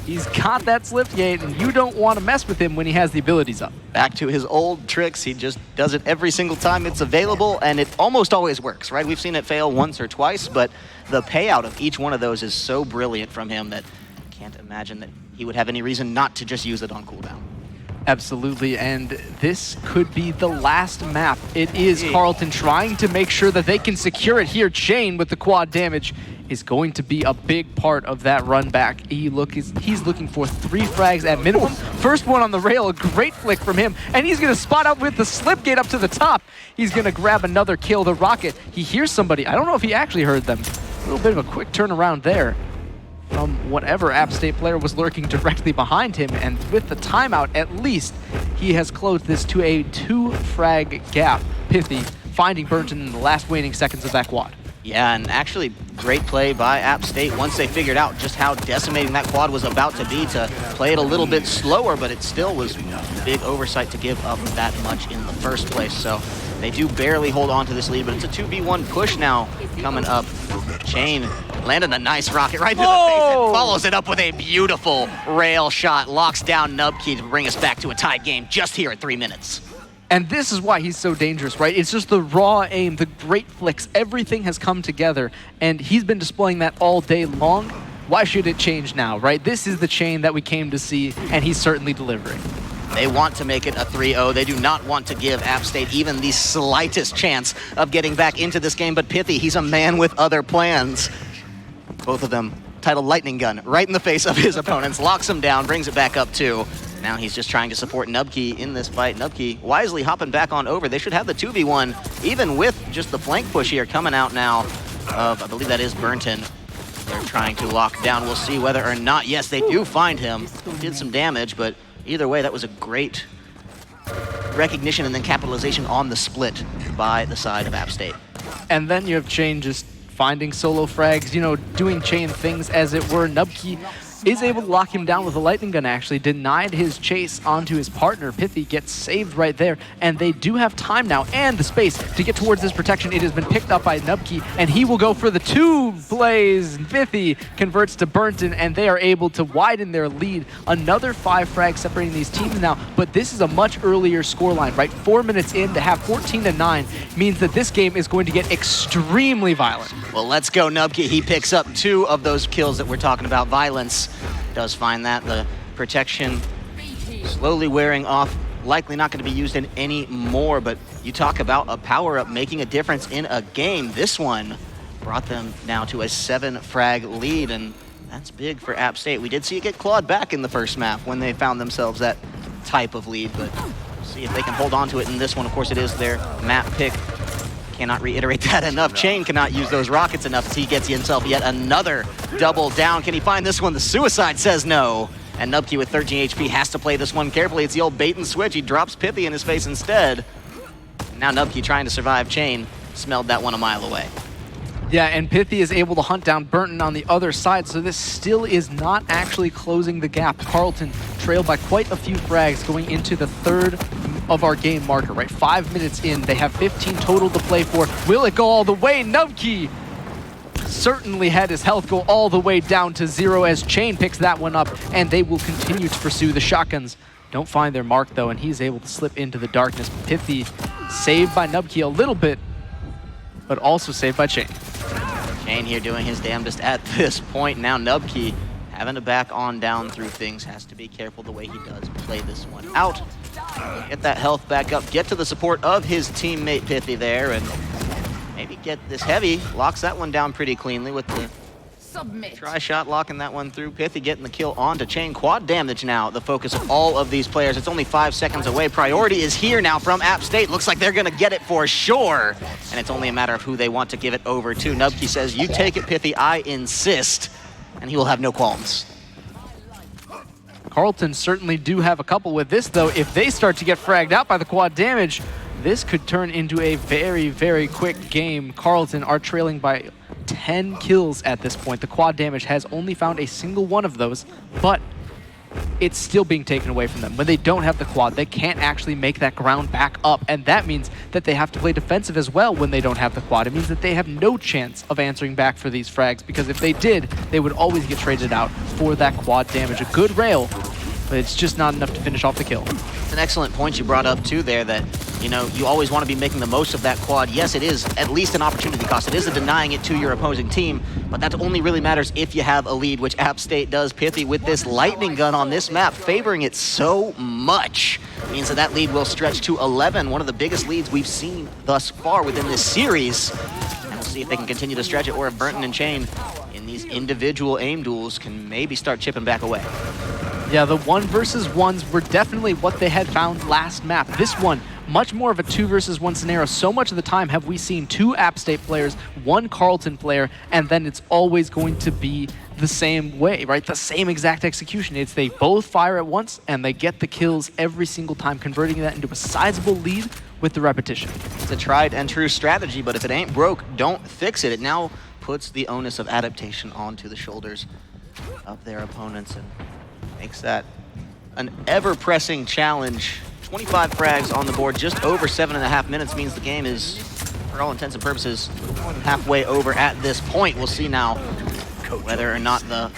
he's got that slip gate, and you don't want to mess with him when he has the abilities up. Back to his old tricks. He just does it every single time it's available, and it almost always works, right? We've seen it fail once or twice, but the payout of each one of those is so brilliant from him that I can't imagine that he would have any reason not to just use it on cooldown. Absolutely, and this could be the last map. It is Carlton trying to make sure that they can secure it here. Chain with the quad damage is going to be a big part of that run back. He's looking for 3 frags at minimum. First one on the rail, a great flick from him, and he's going to spot out with the slip gate up to the top. He's going to grab another kill, the rocket. He hears somebody. I don't know if he actually heard them. A little bit of a quick turnaround there from whatever App State player was lurking directly behind him, and with the timeout, at least he has closed this to a 2 frag gap. Pithy finding Burnton in the last waning seconds of that quad. Yeah, and actually great play by App State once they figured out just how decimating that quad was about to be, to play it a little bit slower, but it still was a big oversight to give up that much in the first place. So they do barely hold on to this lead, but it's a 2v1 push now coming up. Chain landed a nice rocket right into the face and follows it up with a beautiful rail shot. Locks down Nubkey to bring us back to a tied game just here at 3 minutes. And this is why he's so dangerous, right? It's just the raw aim, the great flicks, everything has come together, and he's been displaying that all day long. Why should it change now, right? This is the Chain that we came to see, and he's certainly delivering. They want to make it a 3-0. They do not want to give App State even the slightest chance of getting back into this game, but Pithy, he's a man with other plans. Both of them titled Lightning Gun right in the face of his opponents, locks him down, brings it back up 2. Now he's just trying to support Nubkey in this fight. Nubkey wisely hopping back on over. They should have the 2v1, even with just the flank push here coming out now of, I believe that is Burnton. They're trying to lock down. We'll see whether or not. Yes, they do find him. Did some damage, but either way, that was a great recognition and then capitalization on the split by the side of App State. And then you have Chain just finding solo frags, you know, doing Chain things as it were. Nubkey is able to lock him down with a lightning gun, actually. Denied his chase onto his partner. Pithy gets saved right there, and they do have time now and the space to get towards this protection. It has been picked up by Nubkey, and he will go for the 2 plays. Pithy converts to Burnton, and they are able to widen their lead. Another 5 frags separating these teams now, but this is a much earlier scoreline, right? 4 minutes in to have 14-9 means that this game is going to get extremely violent. Well, let's go, Nubkey. He picks up 2 of those kills that we're talking about. Violence does find that. The protection slowly wearing off. Likely not going to be used in any more, but you talk about a power-up making a difference in a game. This one brought them now to a 7 frag lead, and that's big for App State. We did see it get clawed back in the first map when they found themselves that type of lead, but we'll see if they can hold on to it in this one. Of course, it is their map pick. Cannot reiterate that enough. Chain cannot use those rockets enough as he gets himself yet another double down. Can he find this one? The suicide says no. And Nubkey with 13 HP has to play this one carefully. It's the old bait and switch. He drops Pithy in his face instead. Now Nubkey trying to survive Chain. Smelled that one a mile away. Yeah, and Pithy is able to hunt down Burton on the other side, so this still is not actually closing the gap. Carlton trailed by quite a few frags going into the third of our game marker, right? 5 minutes in, they have 15 total to play for. Will it go all the way? Nubkey certainly had his health go all the way down to 0 as Chain picks that one up, and they will continue to pursue the shotguns. Don't find their mark though, and he's able to slip into the darkness. Pithy saved by Nubkey a little bit, but also saved by Chain. Chain here doing his damnedest at this point. Now Nubkey having to back on down through things. Has to be careful the way he does play this one out. Get that health back up. Get to the support of his teammate Pithy there, and maybe get this heavy. Locks that one down pretty cleanly with the try shot, locking that one through. Pithy getting the kill onto Chain. Quad damage now, the focus of all of these players. It's only 5 seconds away. Priority is here now from App State. Looks like they're gonna get it for sure. And it's only a matter of who they want to give it over to. Nubkey says, you take it, Pithy, I insist. And he will have no qualms. Carlton certainly do have a couple with this though. If they start to get fragged out by the quad damage, this could turn into a very, very quick game. Carlton are trailing by 10 kills at this point. The quad damage has only found a single one of those, but it's still being taken away from them. When they don't have the quad, they can't actually make that ground back up, and that means that they have to play defensive as well when they don't have the quad. It means that they have no chance of answering back for these frags, because if they did, they would always get traded out for that quad damage. A good rail, but it's just not enough to finish off the kill. It's an excellent point you brought up too there, that you always want to be making the most of that quad. Yes, it is at least an opportunity cost. It isn't denying it to your opposing team, but that only really matters if you have a lead, which App State does. Pithy with this lightning gun on this map, favoring it so much, means that that lead will stretch to 11, one of the biggest leads we've seen thus far within this series. And we'll see if they can continue to stretch it, or if Burton and Chain in these individual aim duels can maybe start chipping back away. Yeah, the 1 versus 1s were definitely what they had found last map. This one, much more of a 2 versus 1 scenario. So much of the time have we seen 2 App State players, 1 Carlton player, and then it's always going to be the same way, right? The same exact execution. It's they both fire at once and they get the kills every single time, converting that into a sizable lead with the repetition. It's a tried and true strategy, but if it ain't broke, don't fix it. It now puts the onus of adaptation onto the shoulders of their opponents and makes that an ever-pressing challenge. 25 frags on the board, just over 7.5 minutes, means the game is, for all intents and purposes, more than halfway over at this point. We'll see now whether or not the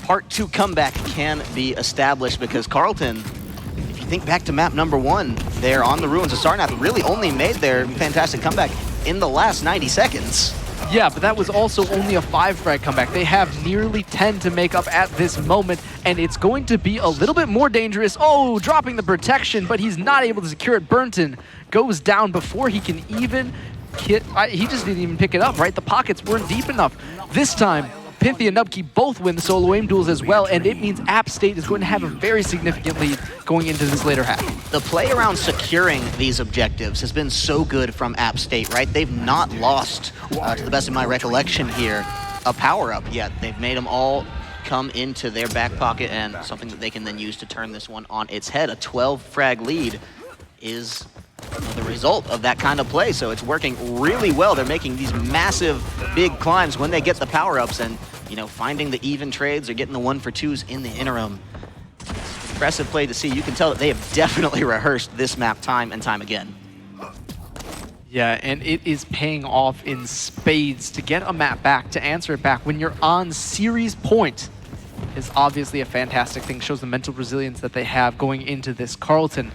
Part 2 comeback can be established, because Carlton, if you think back to map number 1, there on the Ruins of Sarnath, really only made their fantastic comeback in the last 90 seconds. Yeah, but that was also only a 5 frag comeback. They have nearly 10 to make up at this moment, and it's going to be a little bit more dangerous. Oh, dropping the protection, but he's not able to secure it. Burnton goes down before he can even he just didn't even pick it up, right? The pockets weren't deep enough. This time, Pithy and Nubkey both win the solo aim duels as well, and it means App State is going to have a very significant lead going into this later half. The play around securing these objectives has been so good from App State, right? They've not lost, to the best of my recollection here, a power-up yet. They've made them all come into their back pocket, and something that they can then use to turn this one on its head. A 12 frag lead is the result of that kind of play, so it's working really well. They're making these massive, big climbs when they get the power-ups, and finding the even trades or getting the 1-for-2s in the interim. Impressive play to see. You can tell that they have definitely rehearsed this map time and time again. Yeah, and it is paying off in spades. To get a map back, to answer it back when you're on series point is obviously a fantastic thing. Shows the mental resilience that they have going into this. Carlton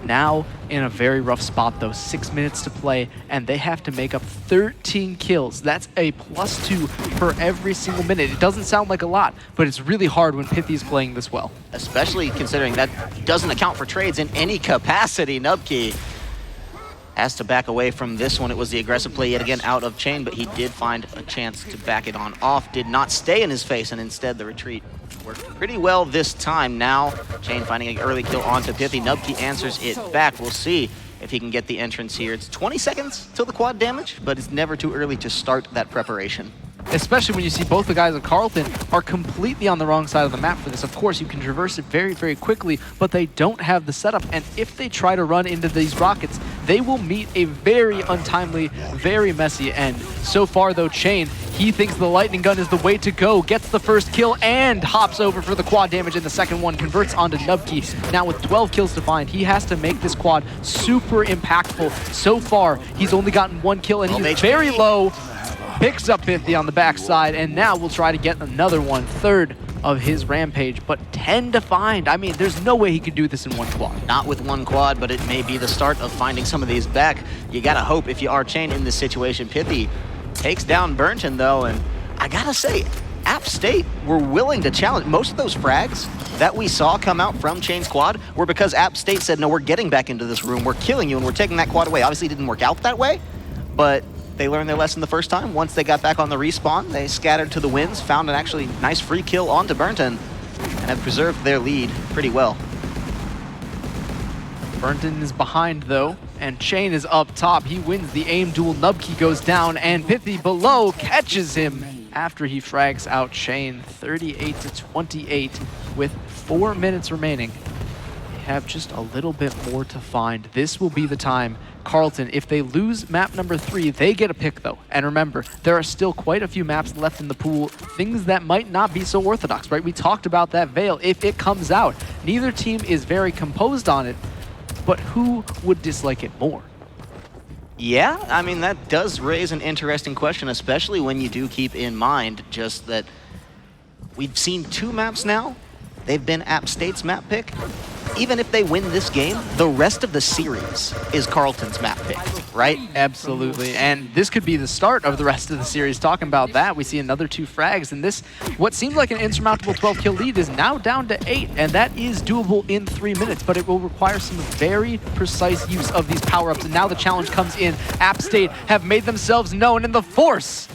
now in a very rough spot though. 6 minutes to play, and they have to make up 13 kills. That's a +2 for every single minute. It doesn't sound like a lot, but it's really hard when Pithy's playing this well. Especially considering that doesn't account for trades in any capacity. Nubkey has to back away from this one. It was the aggressive play yet again out of Chain, but he did find a chance to back it on off. Did not stay in his face, and instead the retreat worked pretty well this time. Now Chain finding an early kill onto Pithy. Nubkey answers it back. We'll see if he can get the entrance here. It's 20 seconds till the quad damage, but it's never too early to start that preparation. especially when you see both the guys of Carlton are completely on the wrong side of the map for this. Of course, you can traverse it very, very quickly, but they don't have the setup. And if they try to run into these rockets, they will meet a very untimely, very messy end. So far, though, Chain, he thinks the lightning gun is the way to go, gets the first kill, and hops over for the quad damage in the second one, converts onto Nubkey. Now with 12 kills to find, he has to make this quad super impactful. So far, he's only gotten 1 kill, and he's very low. Picks up 50 on the backside, and now we'll try to get another one, third of his rampage, but 10 to find. I mean, there's no way he could do this in 1 quad. Not with 1 quad, but it may be the start of finding some of these back. You gotta hope if you are Chain in this situation. Pithy takes down Burnton, though, and I gotta say, App State were willing to challenge. Most of those frags that we saw come out from Chain's quad were because App State said, no, we're getting back into this room, we're killing you, and we're taking that quad away. Obviously, it didn't work out that way, but they learned their lesson the first time. Once they got back on the respawn, they scattered to the winds, found an actually nice free kill onto Burnton, and have preserved their lead pretty well. Burnton is behind, though, and Chain is up top. He wins the aim duel. Nubkey goes down, and Pithy below catches him after he frags out Chain. 38 to 28 with 4 minutes remaining. They have just a little bit more to find. This will be the time. Carlton, if they lose map number 3, they get a pick, though. And remember, there are still quite a few maps left in the pool, things that might not be so orthodox, right? We talked about that Veil. If it comes out, neither team is very composed on it, but who would dislike it more? Yeah, I mean, that does raise an interesting question, especially when you do keep in mind just that we've seen 2 maps now. They've been App State's map pick. Even if they win this game, the rest of the series is Carlton's map pick, right? Absolutely, and this could be the start of the rest of the series. Talking about that, we see another 2 frags, and this, what seemed like an insurmountable 12-kill lead, is now down to 8, and that is doable in 3 minutes, but it will require some very precise use of these power-ups, and now the challenge comes in. App State have made themselves known, and the Force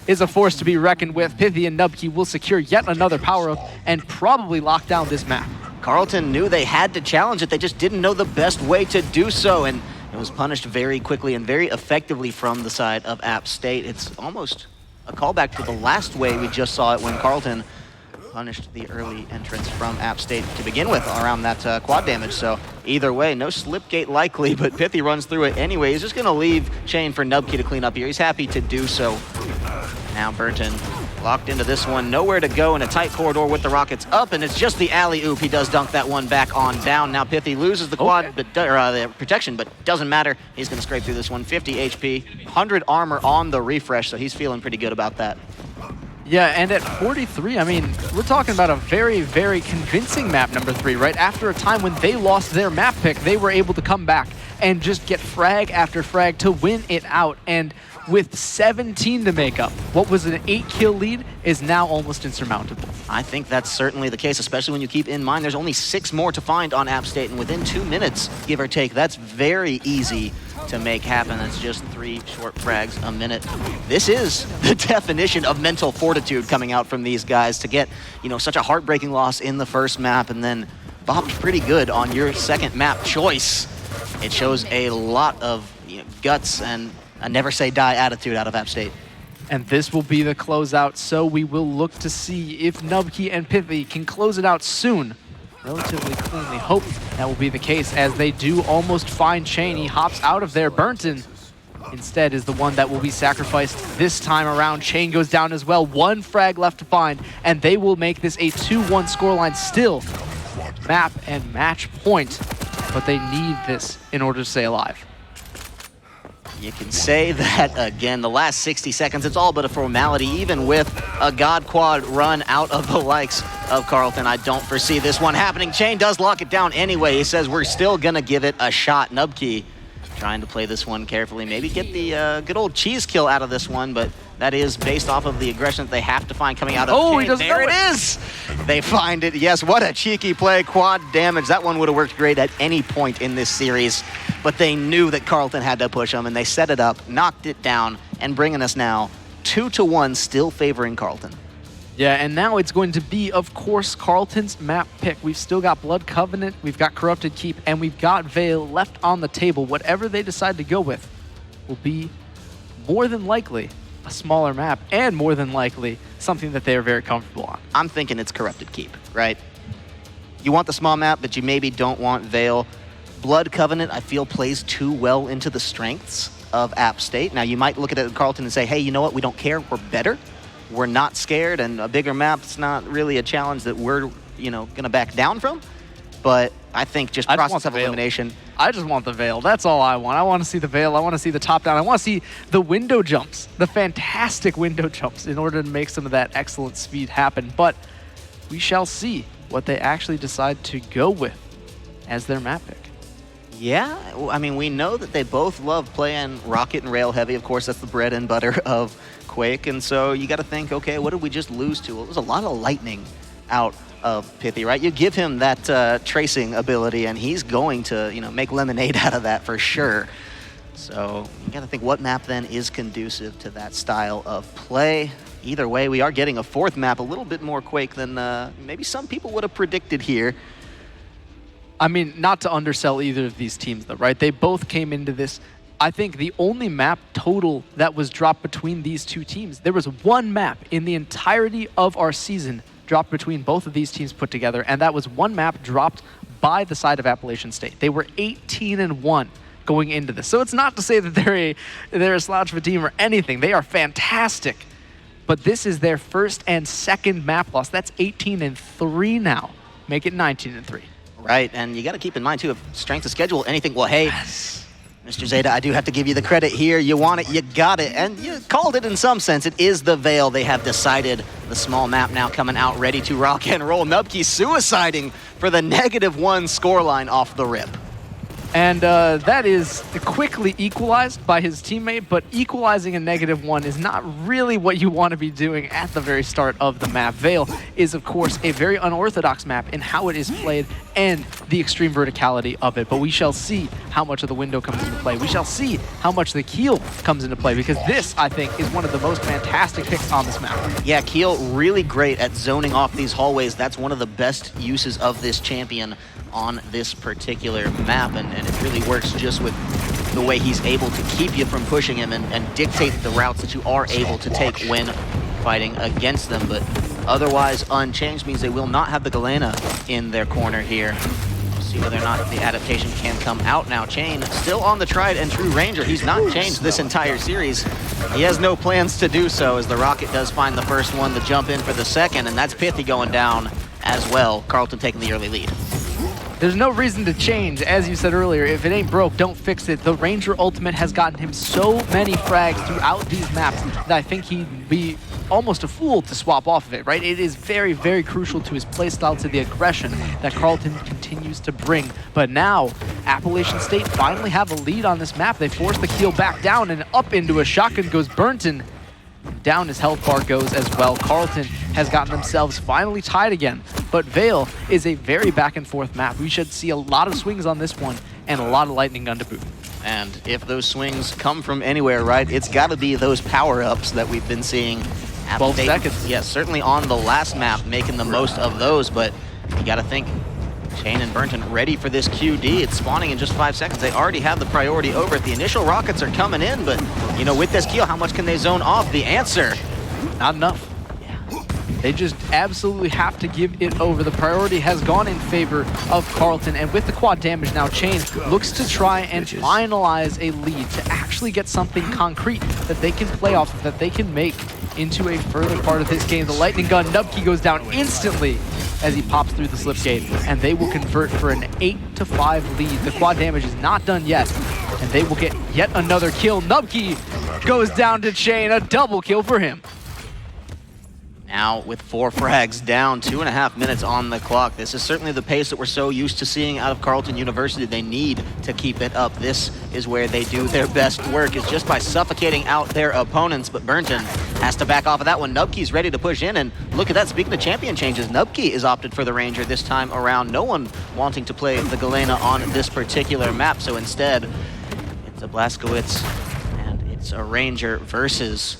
is a force to be reckoned with. Pithy and Nubkey will secure yet another power-up and probably lock down this map. Carlton knew they had to challenge it. They just didn't know the best way to do so, and it was punished very quickly and very effectively from the side of App State. It's almost a callback to the last way we just saw it when Carlton punished the early entrance from App State to begin with around that quad damage. So either way, no slipgate likely, but Pithy runs through it anyway. He's just going to leave Chain for Nubkey to clean up here. He's happy to do so. Now Burnton locked into this one, nowhere to go in a tight corridor with the rockets up, and it's just the alley-oop. He does dunk that one back on down. Now Pithy loses the quad, but the protection, but doesn't matter. He's going to scrape through this one. 50 HP, 100 armor on the refresh, so he's feeling pretty good about that. Yeah, and at 43, I mean, we're talking about a very, very convincing map number 3, right? After a time when they lost their map pick, they were able to come back and just get frag after frag to win it out. And with 17 to make up, what was an 8-kill lead is now almost insurmountable. I think that's certainly the case, especially when you keep in mind there's only 6 more to find on App State, and within 2 minutes, give or take, that's very easy to make happen. It's just 3 short frags a minute. This is the definition of mental fortitude coming out from these guys to get, you know, such a heartbreaking loss in the first map and then bopped pretty good on your second map choice. It shows a lot of, you know, guts and a never say die attitude out of App State. And this will be the closeout, so we will look to see if Nubkey and Pithy can close it out soon. Relatively cleanly. Hope that will be the case as they do almost find Chain. He hops out of there. Burnton instead is the one that will be sacrificed this time around. Chain goes down as well. 1 frag left to find, and they will make this a 2-1 scoreline. Still map and match point, but they need this in order to stay alive. You can say that again, the last 60 seconds, it's all but a formality, even with a God Quad run out of the likes of Carlton. I don't foresee this one happening. Chain does lock it down anyway. He says we're still gonna give it a shot. Nubkey trying to play this one carefully, maybe get the good old cheese kill out of this one, but that is based off of the aggression that they have to find coming out of Chain. He doesn't there know it is! They find it. Yes, what a cheeky play. Quad damage. That one would have worked great at any point in this series, but they knew that Carlton had to push them, and they set it up, knocked it down, and bringing us now 2-1, still favoring Carlton. Yeah, and now it's going to be, of course, Carlton's map pick. We've still got Blood Covenant, we've got Corrupted Keep, and we've got Veil left on the table. Whatever they decide to go with will be more than likely a smaller map, and more than likely something that they are very comfortable on. I'm thinking it's Corrupted Keep, right? You want the small map, but you maybe don't want Veil. Blood Covenant, I feel, plays too well into the strengths of App State. Now, you might look at it at Carlton and say, hey, you know what? We don't care. We're better. We're not scared, and a bigger map's not really a challenge that we're, going to back down from. But I think just process of elimination. I just want the Veil. That's all I want. I want to see the Veil. I want to see the top down. I want to see the window jumps, the fantastic window jumps, in order to make some of that excellent speed happen. But we shall see what they actually decide to go with as their map pick. Yeah, I mean, we know that they both love playing Rocket and Rail Heavy. Of course, that's the bread and butter of Quake. And so you got to think, okay, what did we just lose to? Well, it was a lot of lightning out of Pithy, right? You give him that tracing ability, and he's going to, make lemonade out of that for sure. So you got to think, what map then is conducive to that style of play? Either way, we are getting a fourth map, a little bit more Quake than maybe some people would have predicted here. I mean, not to undersell either of these teams, though, right? They both came into this. I think the only map total that was dropped between these two teams, there was one map in the entirety of our season dropped between both of these teams put together, and that was one map dropped by the side of Appalachian State. They were 18-1 going into this. So it's not to say that they're a slouch of a team or anything. They are fantastic. But this is their first and second map loss. That's 18-3 now. Make it 19-3. Right, and you got to keep in mind, too, if strength of schedule, anything, well, hey, Mr. Zeta, I do have to give you the credit here. You want it, you got it, and you called it in some sense. It is the Veil. They have decided. The small map now coming out ready to rock and roll. Nubkey suiciding for the -1 scoreline off the rip. And that is quickly equalized by his teammate, but equalizing a -1 is not really what you want to be doing at the very start of the map. Veil is, of course, a very unorthodox map in how it is played and the extreme verticality of it. But we shall see how much of the window comes into play. We shall see how much the Keel comes into play, because this, I think, is one of the most fantastic picks on this map. Yeah, Keel really great at zoning off these hallways. That's one of the best uses of this champion on this particular map, and it really works just with the way he's able to keep you from pushing him and dictate the routes that you are able to take when fighting against them. But otherwise unchanged means they will not have the Galena in their corner here. We'll see whether or not the adaptation can come out now. Chain still on the tried and true Ranger. He's not changed this entire series. He has no plans to do so, as the Rocket does find the first one to jump in for the second, and that's Pithy going down as well. Carlton taking the early lead. There's no reason to change. As you said earlier, if it ain't broke, don't fix it. The Ranger ultimate has gotten him so many frags throughout these maps that I think he'd be almost a fool to swap off of it, right? It is very, very crucial to his playstyle, to the aggression that Carlton continues to bring. But now, Appalachian State finally have a lead on this map. They force the Keel back down, and up into a shotgun goes Burnton. Down his health bar goes as well. Carlton has gotten themselves finally tied again, but Veil is a very back and forth map. We should see a lot of swings on this one and a lot of lightning gun to boot. And if those swings come from anywhere, right, it's got to be those power-ups that we've been seeing. 12 seconds. Yeah, certainly on the last map, making the most of those, but you got to think Chain and Burnton ready for this QD. It's spawning in just 5 seconds. They already have the priority over it. The initial rockets are coming in, but, with this Keel, how much can they zone off? The answer, not enough. Yeah. They just absolutely have to give it over. The priority has gone in favor of Carlton, and with the quad damage now, Chain looks to try and finalize a lead to actually get something concrete that they can play off of, that they can make into a further part of this game. The lightning gun, Nubkey goes down instantly as he pops through the slipgate, and they will convert for an 8-5 lead. The quad damage is not done yet, and they will get yet another kill. Nubkey goes down to Chain, a double kill for him. Now with 4 frags down, 2.5 minutes on the clock. This is certainly the pace that we're so used to seeing out of Carleton University. They need to keep it up. This is where they do their best work, is just by suffocating out their opponents. But Burnton has to back off of that one. Nubkey's ready to push in, and look at that. Speaking of champion changes, Nubkey is opted for the Ranger this time around. No one wanting to play the Galena on this particular map, so instead it's a Blazkowicz and it's a Ranger versus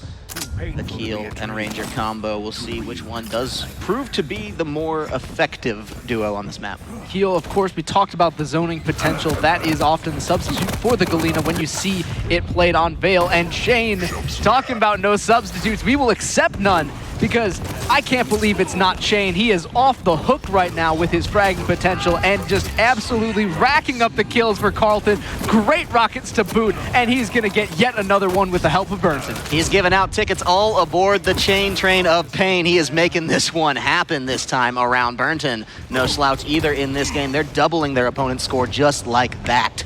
the Keel and Ranger combo. We'll see which one does prove to be the more effective duo on this map. Keel, of course, we talked about the zoning potential. That is often the substitute for the Galena when you see it played on Veil. And Shane, talking about no substitutes, we will accept none, because I can't believe it's not Shane. He is off the hook right now with his fragging potential and just absolutely racking up the kills for Carlton. Great rockets to boot, and he's going to get yet another one with the help of Burnson. He's giving out tickets all aboard the chain train of pain. He is making this one happen this time around. Burnton, no slouch either in this game. They're doubling their opponent's score just like that.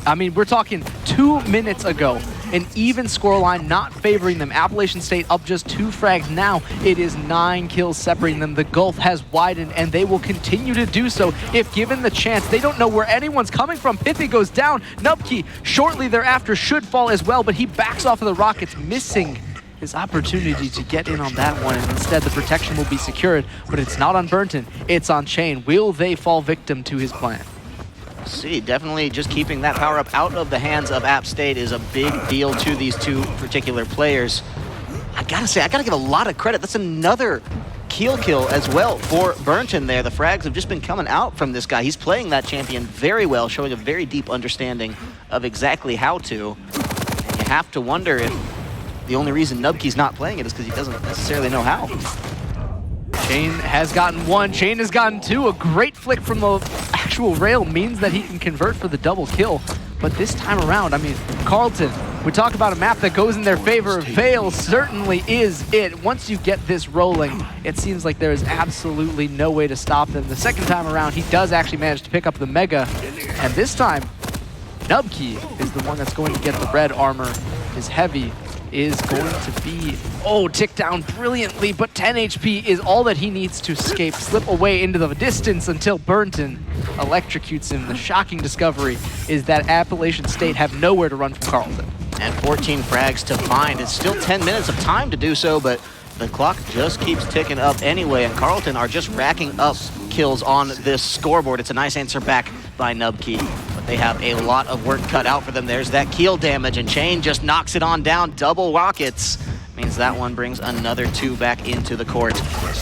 I mean, we're talking 2 minutes ago, an even scoreline not favoring them. Appalachian State up just 2 frags. Now it is 9 kills separating them. The gulf has widened, and they will continue to do so if given the chance. They don't know where anyone's coming from. Pithy goes down. Nubkey shortly thereafter should fall as well, but he backs off of the rockets, missing his opportunity to get in on that one, and instead the protection will be secured. But it's not on Burnton, it's on Chain. Will they fall victim to his plan? See, definitely just keeping that power up out of the hands of App State is a big deal to these two particular players. I gotta say, I gotta give a lot of credit. That's another Keel kill as well for Burnton there. The frags have just been coming out from this guy. He's playing that champion very well, showing a very deep understanding of exactly how to. And you have to wonder if the only reason Nubkey's not playing it is because he doesn't necessarily know how. Chain has gotten 1, Chain has gotten 2. A great flick from the actual rail means that he can convert for the double kill. But this time around, I mean, Carlton, we talk about a map that goes in their favor. Veil certainly is it. Once you get this rolling, it seems like there is absolutely no way to stop them. The second time around, he does actually manage to pick up the Mega. And this time, Nubkey is the one that's going to get the red armor. His heavy is going to be, ticked down brilliantly, but 10 HP is all that he needs to escape, slip away into the distance until Burnton electrocutes him. The shocking discovery is that Appalachian State have nowhere to run from Carlton. And 14 frags to find. It's still 10 minutes of time to do so, but the clock just keeps ticking up anyway, and Carlton are just racking up kills on this scoreboard. It's a nice answer back by Nubkey, but they have a lot of work cut out for them. There's that Keel damage, and Chain just knocks it on down. Double rockets means that one brings another 2 back into the court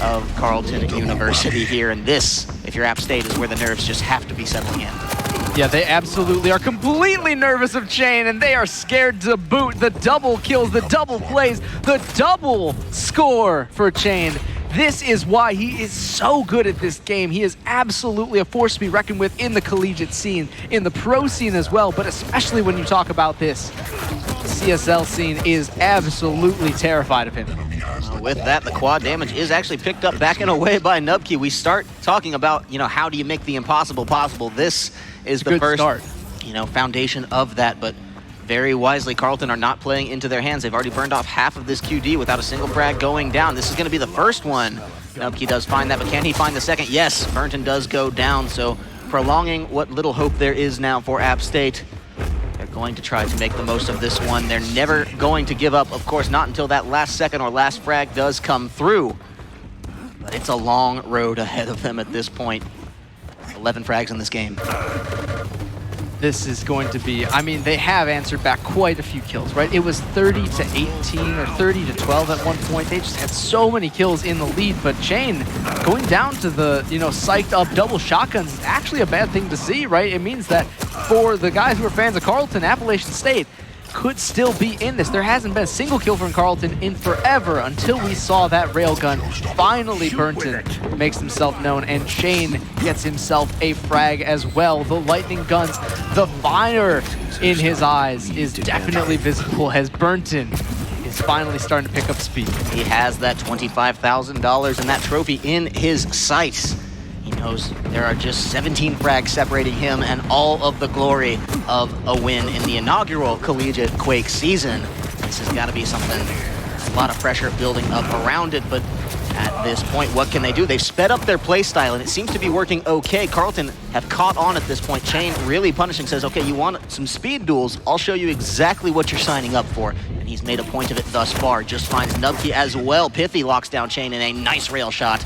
of Carleton University here. And this, if you're App State, is where the nerves just have to be settling in. Yeah, they absolutely are completely nervous of Chain, and they are scared to boot. The double kills, the double plays, the double score for Chain. This is why he is so good at this game. He is absolutely a force to be reckoned with in the collegiate scene, in the pro scene as well, but especially when you talk about this. The CSL scene is absolutely terrified of him. With that, the quad damage is actually picked up back and away by Nubkey. We start talking about, how do you make the impossible possible? This is the first start. Foundation of that, but very wisely, Carlton are not playing into their hands. They've already burned off half of this QD without a single frag going down. This is going to be the first one. Nubkey does find that, but can he find the second? Yes, Burnton does go down, so prolonging what little hope there is now for App State. They're going to try to make the most of this one. They're never going to give up, of course, not until that last second or last frag does come through. But it's a long road ahead of them at this point. 11 frags in this game. This is going to be, they have answered back quite a few kills, right? It was 30 to 18 or 30 to 12 at one point. They just had so many kills in the lead, but Chain going down to the, psyched up double shotguns is actually a bad thing to see, right? It means that for the guys who are fans of Carlton, Appalachian State could still be in this. There hasn't been a single kill from Carlton in forever until we saw that railgun. Finally, Burnton makes himself known, and Shane gets himself a frag as well. The lightning guns, the fire in his eyes is definitely visible as Burnton is finally starting to pick up speed. He has that $25,000 and that trophy in his sights. He knows there are just 17 frags separating him and all of the glory of a win in the inaugural collegiate Quake season. This has got to be something, a lot of pressure building up around it, but at this point, what can they do? They've sped up their play style, and it seems to be working okay. Carlton have caught on at this point. Chain really punishing, says, okay, you want some speed duels? I'll show you exactly what you're signing up for. And he's made a point of it thus far. Just finds Nubkey as well. Pithy locks down Chain in a nice rail shot.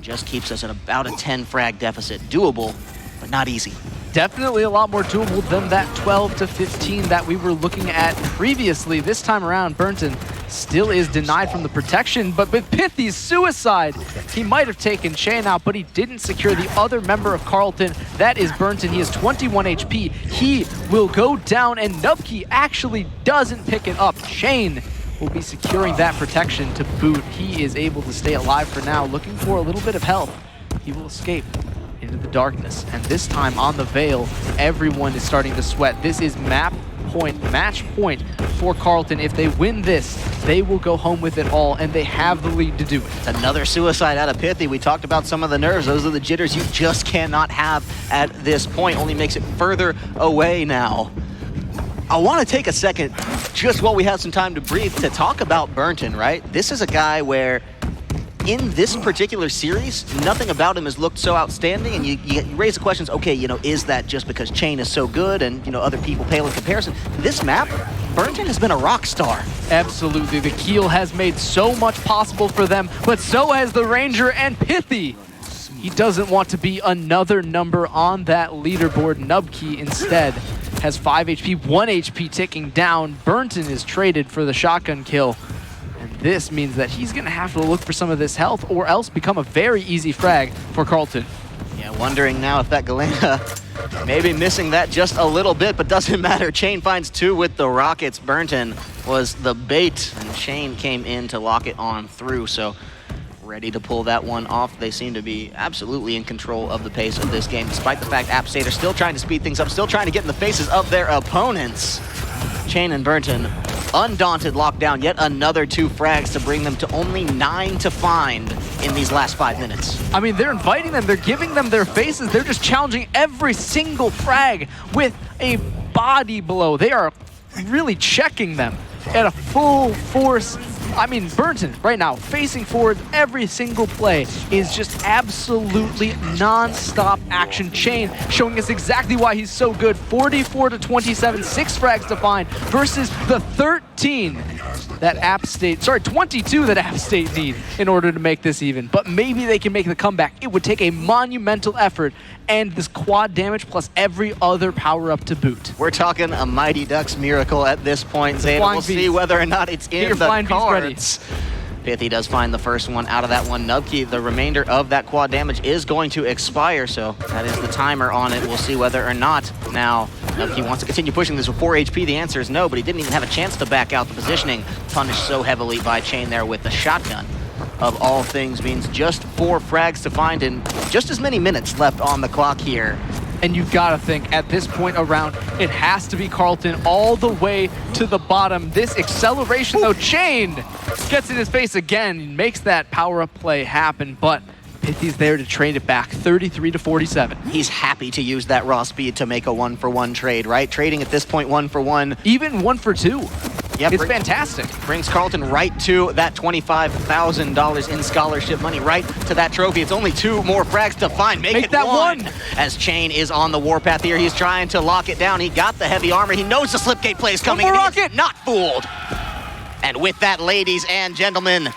Just keeps us at about a 10 frag deficit. Doable, but not easy. Definitely a lot more doable than that 12 to 15 that we were looking at previously. This time around, Burnton still is denied from the protection, but with Pithy's suicide, he might have taken Chain out, but he didn't secure the other member of Carlton. That is Burnton. He has 21 HP. He will go down, and Nubkey actually doesn't pick it up. Chain will be securing that protection to boot. He is able to stay alive for now, looking for a little bit of health. He will escape into the darkness, and this time on the Veil, everyone is starting to sweat. This is match point for Carlton. If they win this, they will go home with it all, and they have the lead to do it. Another suicide out of Pithy. We talked about some of the nerves. Those are the jitters you just cannot have at this point. Only makes it further away now. I want to take a second, just while we have some time to breathe, to talk about Burnton, right? This is a guy where in this particular series, nothing about him has looked so outstanding, and you raise the questions, okay, you know, is that just because Chain is so good and, you know, other people pale in comparison? This map, Burnton has been a rock star. Absolutely. The Keel has made so much possible for them, but so has the Ranger and Pithy. He doesn't want to be another number on that leaderboard. Nubkey instead has 5 HP, 1 HP ticking down. Burnton is traded for the shotgun kill. And this means that he's going to have to look for some of this health or else become a very easy frag for Carlton. Yeah, wondering now if that Galena maybe missing that just a little bit, but doesn't matter. Chain finds 2 with the rockets. Burnton was the bait, and Chain came in to lock it on through, so ready to pull that one off. They seem to be absolutely in control of the pace of this game, despite the fact App State are still trying to speed things up, still trying to get in the faces of their opponents. Chain and Burnton, undaunted, locked down yet another 2 frags to bring them to only 9 to find in these last 5 minutes. I mean, they're inviting them, they're giving them their faces, they're just challenging every single frag with a body blow. They are really checking them at a full force. I mean, Burnton right now facing forward every single play is just absolutely non-stop action. Chain showing us exactly why he's so good. 44 to 27, 6 frags to find versus the 13 that App State, 22 that App State need in order to make this even. But maybe they can make the comeback. It would take a monumental effort and this quad damage plus every other power-up to boot. We're talking a Mighty Ducks miracle at this point, Zayden. We'll see whether or not it's in the cards. Pithy does find the first one out of that one. Nubkey, the remainder of that quad damage is going to expire, so that is the timer on it. We'll see whether or not now Nubkey wants to continue pushing this with 4 HP. The answer is no, but he didn't even have a chance to back out. The positioning punished so heavily by Chain there with the shotgun. Of all things means just 4 frags to find and just as many minutes left on the clock here. And you've got to think, at this point around, it has to be Carlton all the way to the bottom. This acceleration, though, Chain gets in his face again and makes that power-up play happen, but Pithy's there to trade it back, 33 to 47. He's happy to use that raw speed to make a 1-for-1 trade, right? Trading at this point 1-for-1. Even 1-for-2. Yeah, it's fantastic. Brings Carlton right to that $25,000 in scholarship money, right to that trophy. It's only 2 more frags to find. Make it that one. As Chain is on the warpath here. He's trying to lock it down. He got the heavy armor. He knows the slipgate play is coming. One more and he's not fooled. And with that, ladies and gentlemen,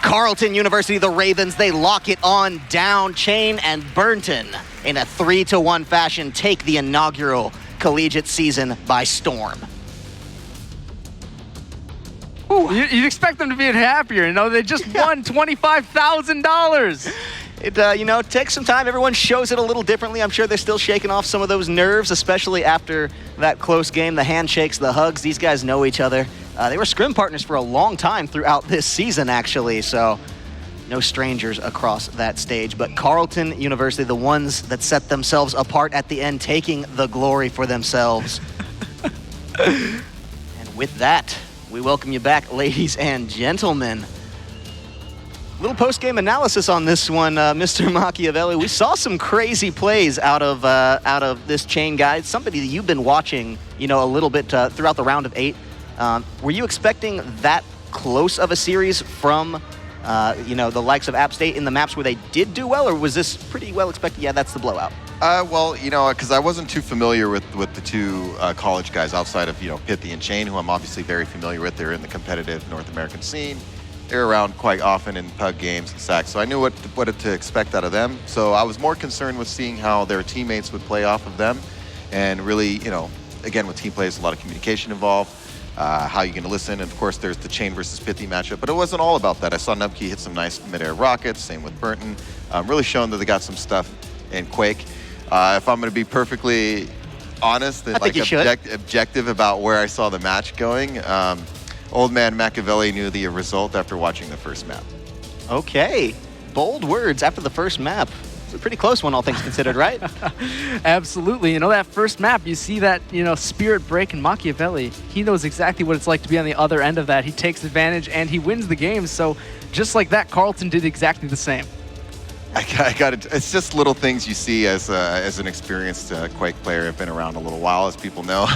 Carleton University, the Ravens, they lock it on down. Chain and Burnton, in a 3-1 fashion, take the inaugural collegiate season by storm. You'd expect them to be happier, you know? They just won $25,000. It, you know, takes some time. Everyone shows it a little differently. I'm sure they're still shaking off some of those nerves, especially after that close game, the handshakes, the hugs. These guys know each other. They were scrim partners for a long time throughout this season, actually, so no strangers across that stage. But Carleton University, the ones that set themselves apart at the end, taking the glory for themselves. And with that, we welcome you back, ladies and gentlemen. Little post-game analysis on this one, Mr. Machiavelli. We saw some crazy plays out of this Chain guy. It's somebody that you've been watching, you know, a little bit throughout the round of 8. Were you expecting that close of a series from, you know, the likes of App State in the maps where they did do well, or was this pretty well expected? Yeah, that's the blowout. Well, you know, because I wasn't too familiar with the 2 college guys outside of, you know, Pithy and Chain, who I'm obviously very familiar with. They're in the competitive North American scene. They're around quite often in pug games and SACs, so I knew what to expect out of them. So I was more concerned with seeing how their teammates would play off of them, and really, you know, again, with team play, there's a lot of communication involved. how you're going to listen. And of course, there's the Chain versus Pithy matchup, but it wasn't all about that. I saw Nubkey hit some nice mid-air rockets, same with Burton, really showing that they got some stuff in Quake. If I'm going to be perfectly honest and like objective about where I saw the match going, old man Machiavelli knew the result after watching the first map. Okay, bold words after the first map. It's a pretty close one, all things considered, right? Absolutely. You know, that first map, you see that, you know, spirit break in Machiavelli. He knows exactly what it's like to be on the other end of that. He takes advantage and he wins the game. So just like that, Carlton did exactly the same. I got it. It's just little things you see as an experienced Quake player. I've been around a little while, as people know.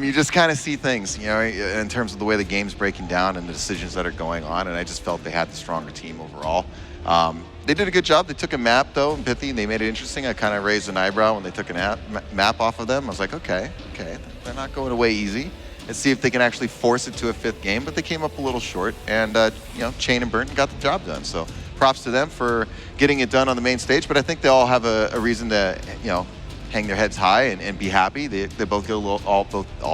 You just kind of see things, you know, in terms of the way the game's breaking down and the decisions that are going on. And I just felt they had the stronger team overall. They did a good job. They took a map, though, in Pithy, and they made it interesting. I kind of raised an eyebrow when they took a map off of them. I was like, okay, they're not going away easy. Let's see if they can actually force it to a 5th game. But they came up a little short, and you know, Chain and Burton got the job done. So props to them for getting it done on the main stage. But I think they all have a reason to, you know, hang their heads high and be happy. They both get a little, all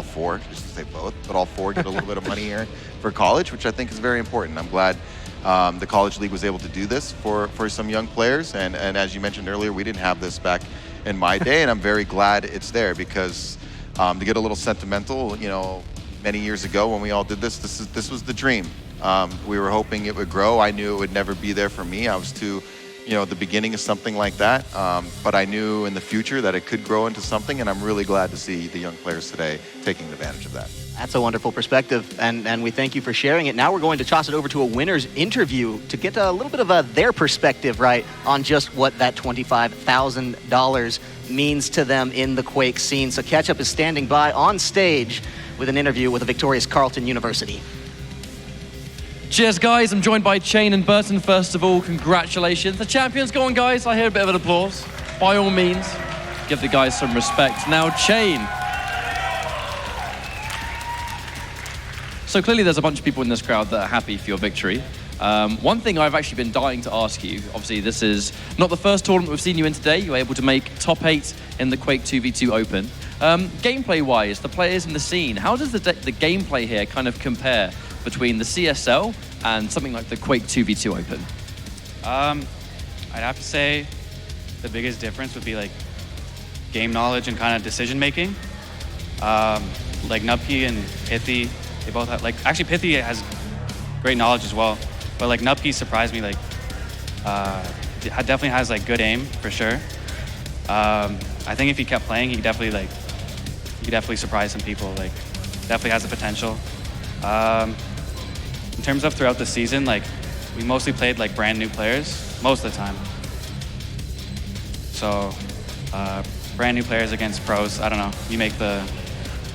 four, just to say both, but all four get a little bit of money here for college, which I think is very important. I'm glad the College League was able to do this for some young players. And as you mentioned earlier, we didn't have this back in my day, and I'm very glad it's there because to get a little sentimental, you know, many years ago when we all did this was the dream. We were hoping it would grow. I knew it would never be there for me. I was too, you know, the beginning of something like that. But I knew in the future that it could grow into something, and I'm really glad to see the young players today taking advantage of that. That's a wonderful perspective, and we thank you for sharing it. Now we're going to toss it over to a winner's interview to get a little bit of their perspective, right, on just what that $25,000 means to them in the Quake scene. So Ketchup is standing by on stage with an interview with a victorious Carleton University. Cheers, guys. I'm joined by Chain and Burton. First of all, congratulations. The champions, go on, guys. I hear a bit of an applause. By all means, give the guys some respect. Now, Chain. So clearly there's a bunch of people in this crowd that are happy for your victory. One thing I've actually been dying to ask you, obviously this is not the first tournament we've seen you in today. You were able to make top 8 in the Quake 2v2 Open. Gameplay-wise, the players in the scene, how does the gameplay here kind of compare between the CSL and something like the Quake 2v2 Open? I'd have to say the biggest difference would be like game knowledge and kind of decision making. Like Nubkey and Pithy, they both have, like, actually Pithy has great knowledge as well, but like Nubkey surprised me, like definitely has like good aim for sure. I think if he kept playing, he could definitely surprise some people. Like, definitely has the potential. In terms of throughout the season, like, we mostly played like brand new players most of the time. So, brand new players against pros, I don't know. You make the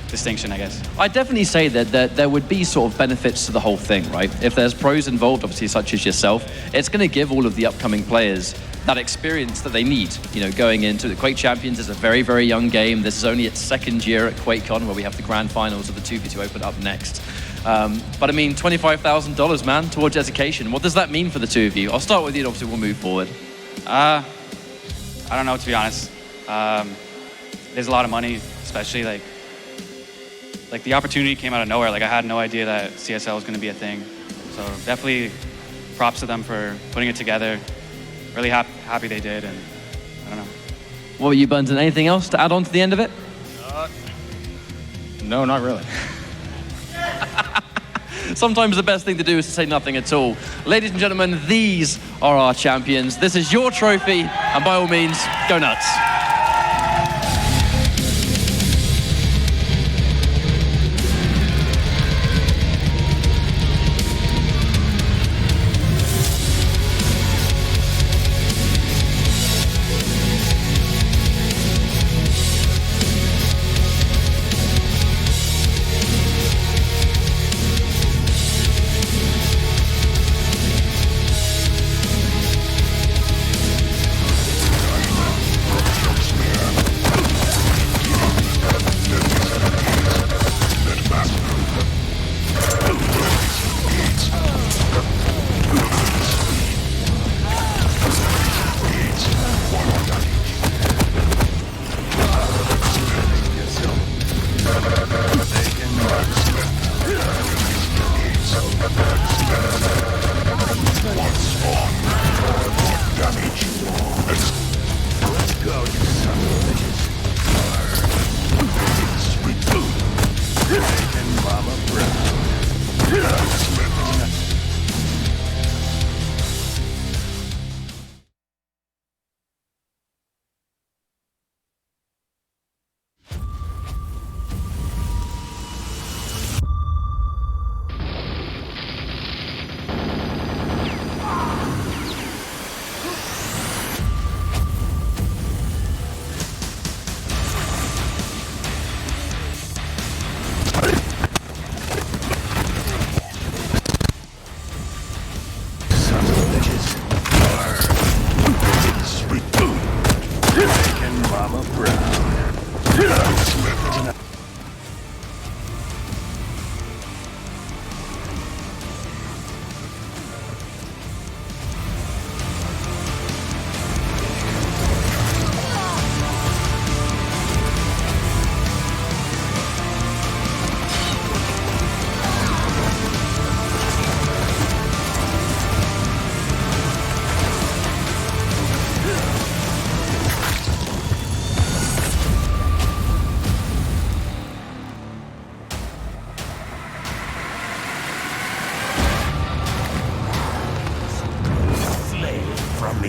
distinction, I guess. I'd definitely say that there would be sort of benefits to the whole thing, right? If there's pros involved, obviously such as yourself, it's going to give all of the upcoming players that experience that they need. You know, going into the Quake Champions is a very, very young game. This is only its 2nd year at QuakeCon, where we have the grand finals of the 2v2 Open up next. But I mean, $25,000, man, towards education. What does that mean for the two of you? I'll start with you, and obviously we'll move forward. I don't know, to be honest. There's a lot of money, especially like the opportunity came out of nowhere. Like, I had no idea that CSL was going to be a thing. So definitely props to them for putting it together. Really happy they did, and I don't know. What were you, Bunton? Anything else to add on to the end of it? No, not really. Sometimes the best thing to do is to say nothing at all. Ladies and gentlemen, these are our champions. This is your trophy, and by all means, go nuts.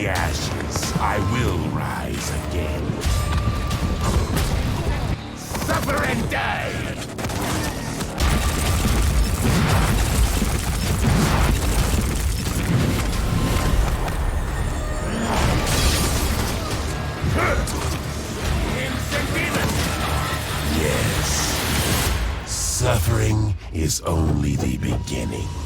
the ashes, I will rise again. Suffer and die! Yes. Suffering is only the beginning.